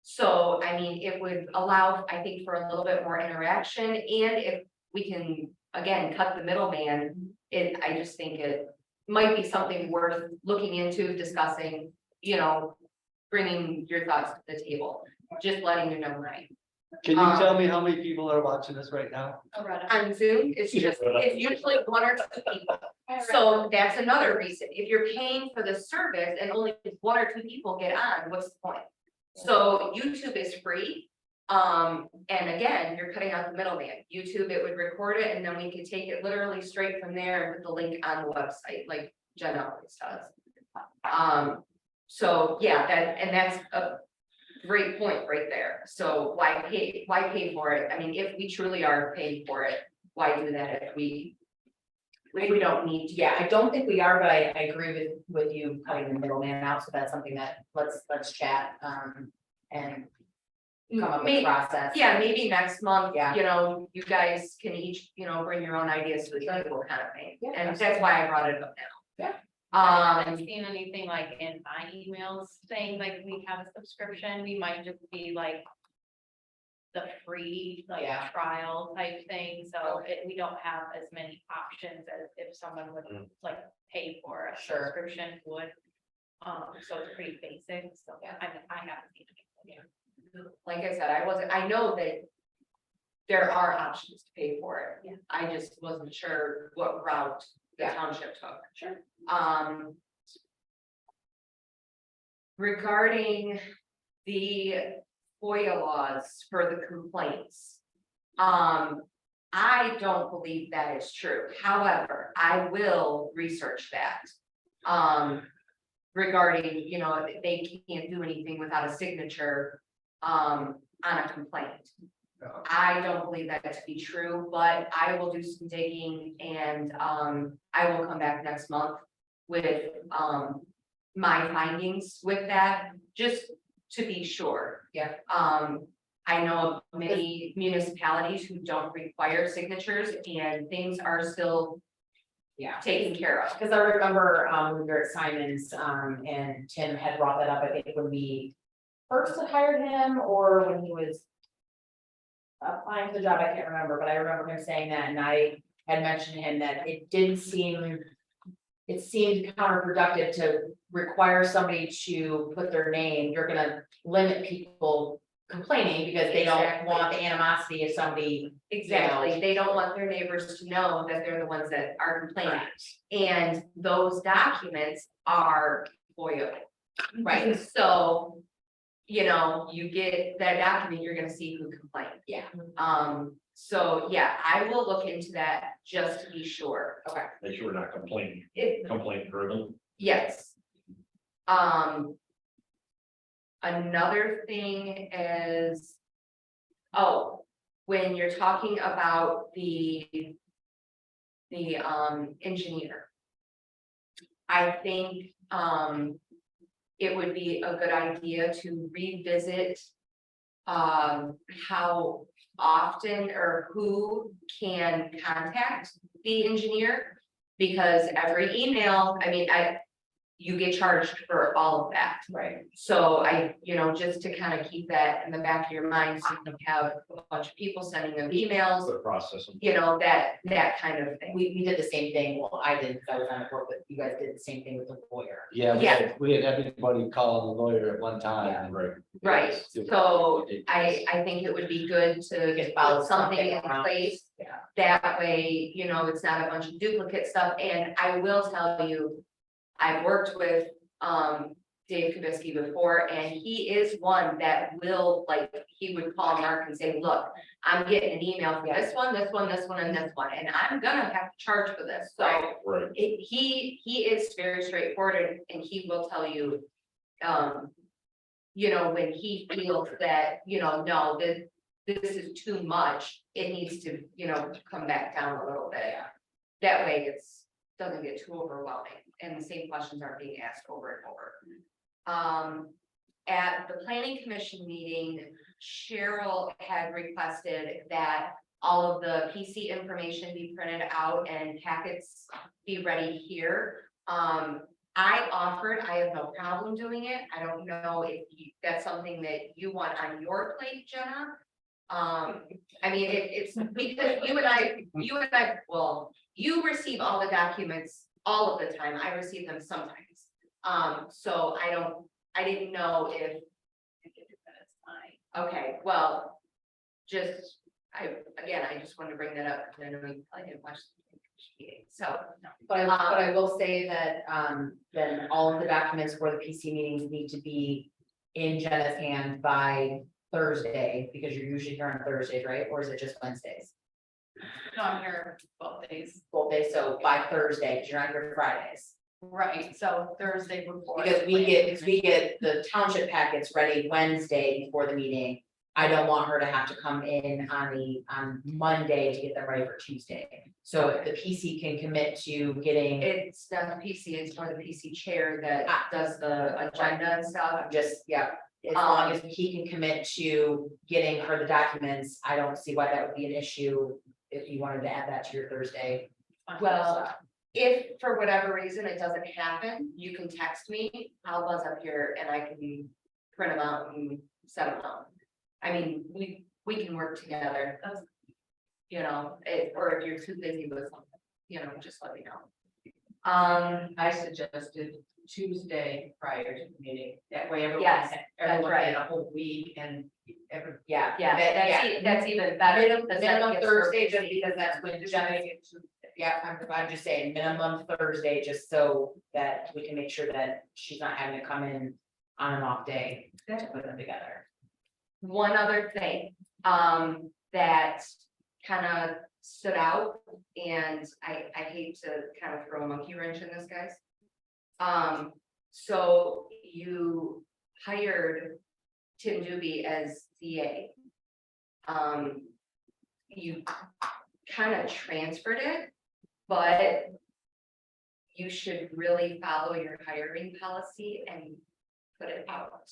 So, I mean, it would allow, I think, for a little bit more interaction, and if we can, again, cut the middleman, I just think it might be something worth looking into, discussing, bringing your thoughts to the table, just letting you know, right? Can you tell me how many people are watching this right now? On Zoom, it's usually 1 or 2 people. So that's another reason. If you're paying for the service and only 1 or 2 people get on, what's the point? So YouTube is free. And again, you're cutting out the middleman. YouTube, it would record it, and then we could take it literally straight from there and put the link on the website, like Jen always does. So, yeah, that's a great point right there. So why pay for it? I mean, if we truly are paying for it, why do that if we don't need to? Yeah, I don't think we are, but I agree with you cutting the middleman out, so that's something that let's chat, and come up with a process. Yeah, maybe next month, Yeah. you know, you guys can each, you know, bring your own ideas to the table kind of thing. Yeah, And that's why I brought it up now. Yeah. I haven't seen anything like in my emails saying like we have a subscription, we might just be like. The free like Yeah. trial type thing, so we don't have as many options as if someone would like pay for a Sure. subscription would. So it's pretty basic, so I mean, I haven't seen it. Like I said, I know that there are options to pay for it. Yeah. I just wasn't sure what route the Yeah. township took. Sure. Regarding the FOIA laws for the complaints. I don't believe that is true. However, I will research that. Regarding, you know, they can't do anything without a signature on a complaint. I don't believe that to be true, but I will do some digging and I will come back next month with my findings with that, just to be sure. Yeah. I know of many municipalities who don't require signatures and things are still Yeah. taken care of. Because I remember, when we were at Simon's, and Tim had brought that up, I think when we first had hired him, or when he was applying for the job, I can't remember, but I remember him saying that, and I had mentioned to him that it seemed counterproductive to require somebody to put their name. You're gonna limit people complaining because they don't Exactly. want the animosity of somebody. Exactly, they don't want their neighbors to know that they're the ones that are complaining. And those documents are FOIA. Right, so, you know, you get that document, you're gonna see who complained. Yeah. So, yeah, I will look into that just to be sure. Okay. Make sure we're not complaining, It, complaint driven. yes. Another thing is, oh, when you're talking about the engineer. I think, it would be a good idea to revisit how often or who can contact the engineer. Because every email, I mean, you get charged for all of that. Right. So you know, just to kind of keep that in the back of your mind, so you don't have a bunch of people sending them emails, The process. you know, that kind of thing. We did the same thing, well, I did, because I was on the board, but you guys did the same thing with the lawyer. Yeah, Yeah. we had everybody call the lawyer at one time. Right. Right, so I think it would be good to Get follow put something in around. place. Yeah. That way, you know, it's not a bunch of duplicate stuff, and I will tell you, I've worked with Dave Kubisky before, and he is one that will, like, he would call Mark and say, look, I'm getting an email from this one, this one, this one, and this one, and I'm gonna have to charge for this, so. Right. He is very straightforward, and he will tell you, you know, when he feels that, you know, no, this is too much, it needs to, you know, come back down a little bit. That way doesn't get too overwhelming, and the same questions aren't being asked over and over. At the planning commission meeting, Cheryl had requested that all of the PC information be printed out and packets be ready here. I offered, I have no problem doing it. I don't know if that's something that you want on your plate, Jenna. I mean, it's because you and I, well, you receive all the documents all of the time. I receive them sometimes. So I didn't know if. Okay, well, I just wanted to bring that up, because I know you probably didn't watch the meeting, so. But I will say that, then all of the documents for the PC meetings need to be in Jenna's hand by Thursday, because you're usually here on Thursdays, right? Or is it just Wednesdays? No, I'm here both days. Both days, so by Thursday, 'cause you're not here Fridays. Right, so Thursday before. Because we get the township packets ready Wednesday before the meeting. I don't want her to have to come in on Monday to get them ready for Tuesday. So if the PC can commit to getting, It's not the PC, it's more the PC chair that does the agenda and stuff. just, yeah. As long as he can commit to getting her the documents, I don't see why that would be an issue if you wanted to add that to your Thursday. Well, if for whatever reason it doesn't happen, you can text me, I'll buzz up here and I can print them out and set them out. I mean, we can work together. You know, or if you're too busy with something, you know, just let me know. I suggested Tuesday prior to the meeting, that way everyone, Yes, everyone right. had a whole week and every. Yeah. Yeah, that's even better. Minimum because that gives her- Thursday, just because that's when Jenny, yeah, I'm just saying minimum Thursday, just so that we can make sure that she's not having to come in on an off day to put them together. One other thing, that kind of stood out, and I hate to kind of throw a monkey wrench in this, guys. So you hired Tim Doobie as DA. You kind of transferred it, but you should really follow your hiring policy and put it out.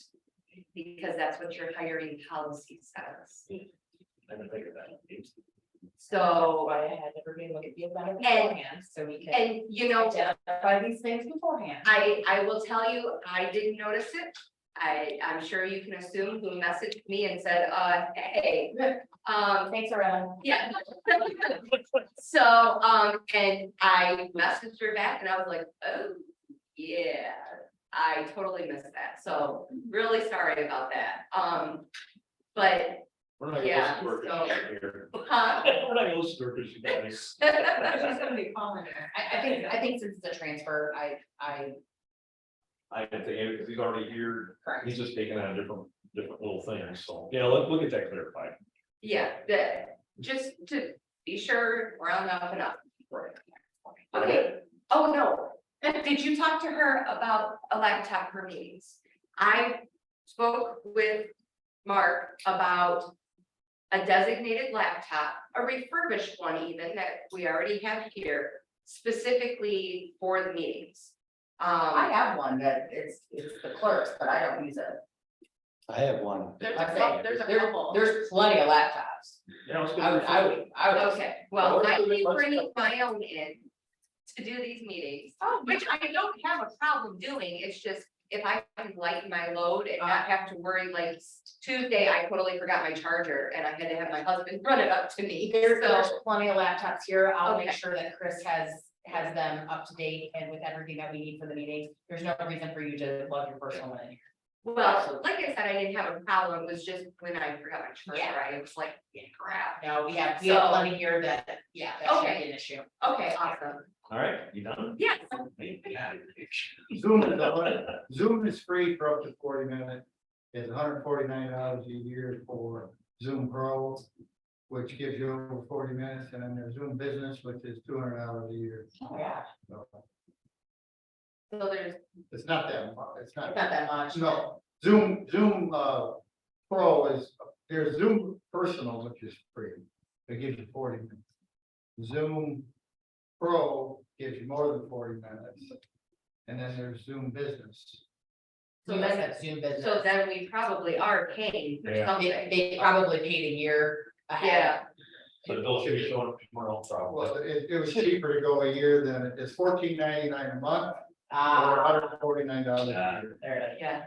Because that's what your hiring policy says. I didn't think of that. So, Why I had everybody look at the agenda And- beforehand, so we can and you know, identify these things beforehand. I will tell you, I didn't notice it. I'm sure you can assume who messaged me and said, hey, Thanks, Arlen. yeah. So, and I messaged her back and I was like, oh, yeah, I totally missed that. So really sorry about that. But, We're not Yeah, gonna listen to her here. huh? We're not gonna listen to her because she's got She's gonna be calling her. I think since it's a transfer, I I didn't think, because he's already here, correct. he's just taking on different little things, so, yeah, we'll get that clarified. Yeah, just to be sure we're on up and up. Okay, oh no, did you talk to her about a laptop for meetings? I spoke with Mark about a designated laptop, a refurbished one even that we already have here, specifically for the meetings. I have one that it's the clerk's, but I don't use it. I have one. There's Like I a say, couple, there's a couple. There's plenty of laptops. Yeah, let's get I would. Okay, well, I can bring my own in to do these meetings, which I don't have a problem doing, it's just if I can lighten my load and not have to worry, like Tuesday, I totally forgot my charger and I had to have my husband run it up to me. There's So, plenty of laptops here. I'll make Okay. sure that Chris has them up to date and with everything that we need for the meetings. There's no reason for you to plug your personal one in here. well, like I said, I didn't have a problem, it was just when I forgot my charger, Yeah. I was like, yeah, crap. No, we have So- plenty here that, yeah, that shouldn't Okay. be an issue. Okay, awesome. All right, you done? Yes. Zoom is free for up to 40 minutes. It's $149 a year for Zoom Pro, which gives you over 40 minutes, and then there's Zoom Business, which is $200 a year. Yeah, So So there's, it's not that much, it's it's not. not that much. No, Zoom Pro is, there's Zoom Personal, which is free. It gives you 40 minutes. Zoom Pro gives you more than 40 minutes. And then there's Zoom Business. So you guys have Zoom business. so then we probably are paying for Yeah. something. They probably paid a year ahead. Yeah, So the bill should be showing up tomorrow, Well, probably. it was cheaper to go a year than it's $14.99 a month or $149 a year. There it is. yeah.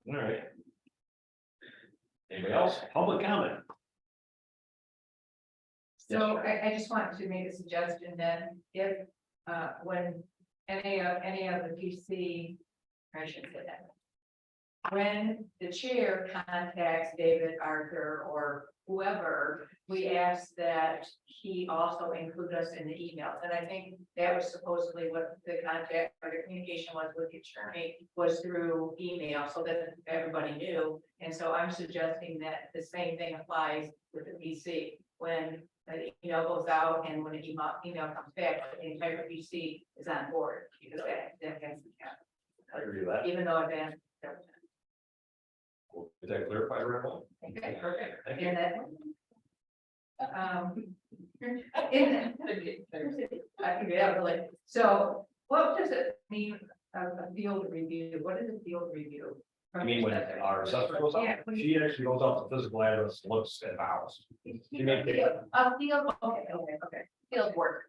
All right. Anybody else? Public comment? So I just wanted to make a suggestion that if, when any of the PC, I should say that. When the chair contacts David, Arthur, or whoever, we ask that he also include us in the emails. And I think that was supposedly what the contact or the communication was with the attorney was through email so that everybody knew. And so I'm suggesting that the same thing applies with the PC. when an email goes out and when an email comes back, the entire PC is on board, because that has to happen, I agree with that. even though advanced. Is that clarified, Ripple? Okay, perfect. Thank you. And then, I figured out really, so what does it mean, a field review? What is a field review? I mean, when our assessor goes out, Yeah. she actually goes out to physical address, looks at the house. She may take A field, okay, field work.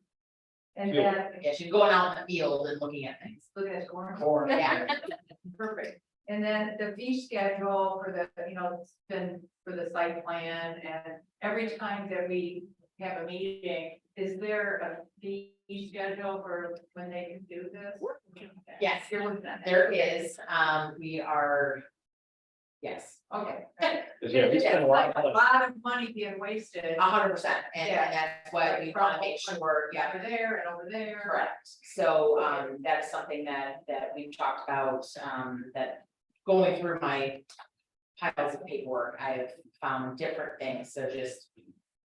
And then, Yeah, she's going out in the field and looking at things. look at this corner. Or, yeah, Perfect. And then the fee schedule for the, it's been for the site plan, and every time that we have a meeting, is there a fee schedule for when they can do this? yes, You're looking at that. there is, we are. Yes, Okay. Yeah, we spend a lot Like of a lot of money being wasted. 100%, and Yeah. that's what we wanna make sure, yeah. Over there and over there. Correct, so, that is something that we've talked about, that going through my piles of paperwork, I have found different things, so just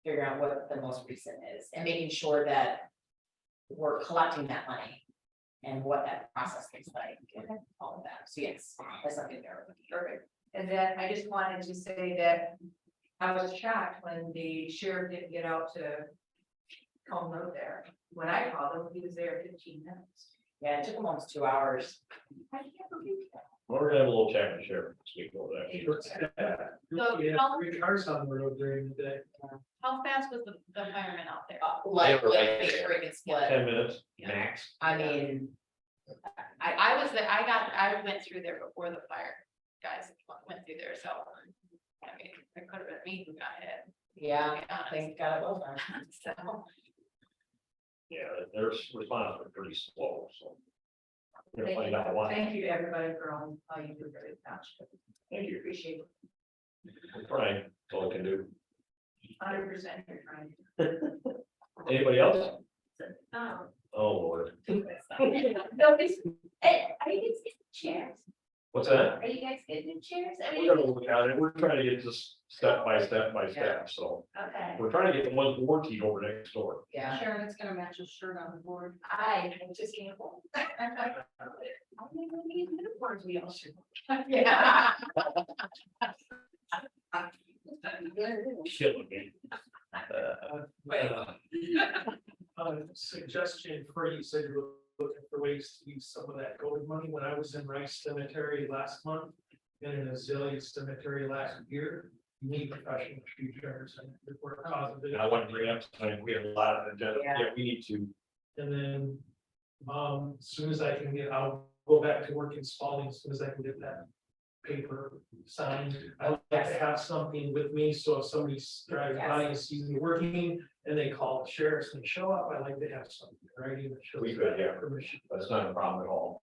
figuring out what the most recent is, and making sure that we're collecting that money and what that process looks like, and all of that, so yes, that's something there. Perfect. And then I just wanted to say that I was shocked when the sheriff didn't get out to Combe Road there. When I called him, he was there 15 minutes. Yeah, it took them almost 2 hours. I can't believe that. Well, we're gonna have a little chat with Sheriff this week over that. So We had how, 3 cars on the road during the day. how fast was the fireman out there? Like, They were right make there. sure it can split, 10 minutes max. I mean. I was there, I went through there before the fire guys went through there, so. I mean, it could have been me who got hit. Yeah, things gotta go there. So, Yeah, their response was pretty slow, so. We're gonna Thank find out why. thank you to everybody for all you do for the township. Thank you, appreciate it. We're trying, that's all we can do. 100% you're trying. Anybody else? um, Oh, Lord. Nobody's, hey, are you guys getting chairs? What's that? Are you guys getting chairs? I We're mean, gonna look at it. We're trying to get this step by step by step, so. okay. We're trying to get the ones warranty over next door. Yeah, Sharon, it's gonna match your shirt on the board. I just can't. I mean, we need uniforms, we all should. yeah. Killing me. Suggestion for you, said you were looking for ways to use some of that COVID money. When I was in Rice Cemetery last month and in Azalea Cemetery last year, you need professional tree trimmers and report positive. And I want to bring up tonight, we have a lot of agenda, Yeah. yeah, we need to. And then, as soon as I can get, I'll go back to work in Spalding, as soon as I can get that paper signed. I like to have something with me, so if somebody drives by and sees me working and they call the sheriffs and show up, I like to have something, right? Even shows We could, yeah. permission. That's not a problem at all.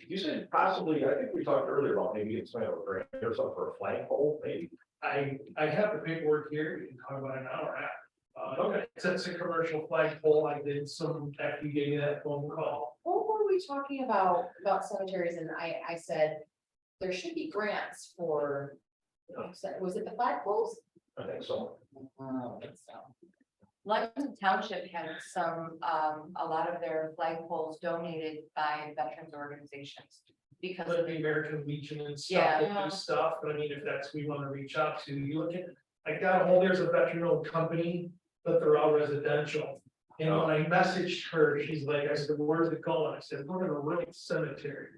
You said possibly, I think we talked earlier about maybe it's kind of a grant or something for a flagpole, maybe. I have the paperwork here, you can talk about it now or not. Okay, it's a commercial flagpole, I did some, after you gave me that phone call. What were we talking about cemeteries, and I said, there should be grants for, was it the flagpoles? I think so. London Township had some, a lot of their flagpoles donated by veterans organizations. Because But of the American Legion and Yeah. stuff, will do stuff, but I mean, if that's, we wanna reach out to, you look at, I got a hold, there's a veteran owned company, but they're all residential. And when I messaged her, she's like, I said, where's it going? I said, we're gonna Wright Cemetery.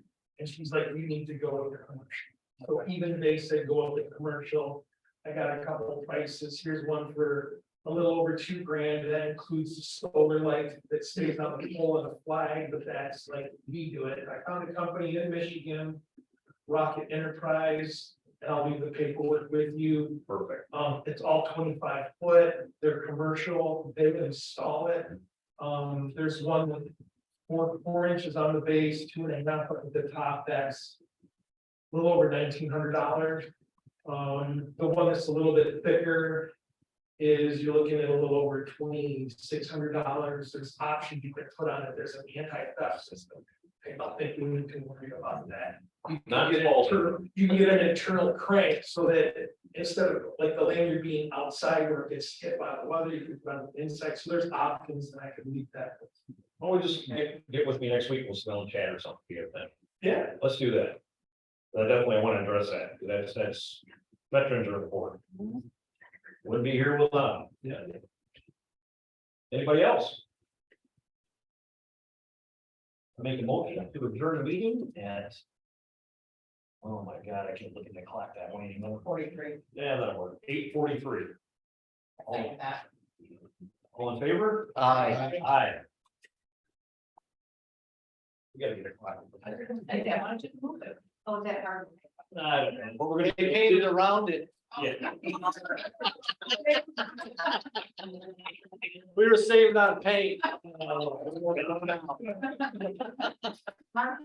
And she's like, we need to go with the commercial. So even they said, go with the commercial. I got a couple of prices. Here's one for a little over $2,000. That includes the solar light that stays on the pole and a flag, but that's like, we do it. I found a company in Michigan, Rocket Enterprise, and I'll leave the paperwork with you. Perfect. It's all 25 foot, they're commercial, they install it. There's one with four inches on the base, 2.5 at the top, that's a little over $1,900. The one that's a little bit thicker is you're looking at a little over $2,600. There's options you can put on it. There's an anti-theft system. I don't think we need to worry about that. Not You get an internal- you can get an internal crank so that instead of like the lanyard being outside where it gets hit by the weather, you can run it inside, so there's options that I can leave that. Oh, just get with me next week, we'll spell and chat or something, here then, Yeah, let's do that. I definitely want to address that, that's, veterans are important. Wouldn't be here without them. Yeah. Anybody else? Make a motion to adjourn the meeting at. Oh my God, I can't look at the clock that way anymore. 43. Yeah, that'll work, 8:43. Second that. All in favor? Aye. Aye. We gotta get a clock. I think I wanted to move it. Oh, is that hard? I don't know, but we're gonna They get painted around it. Yeah. We were saved on paint. Mark,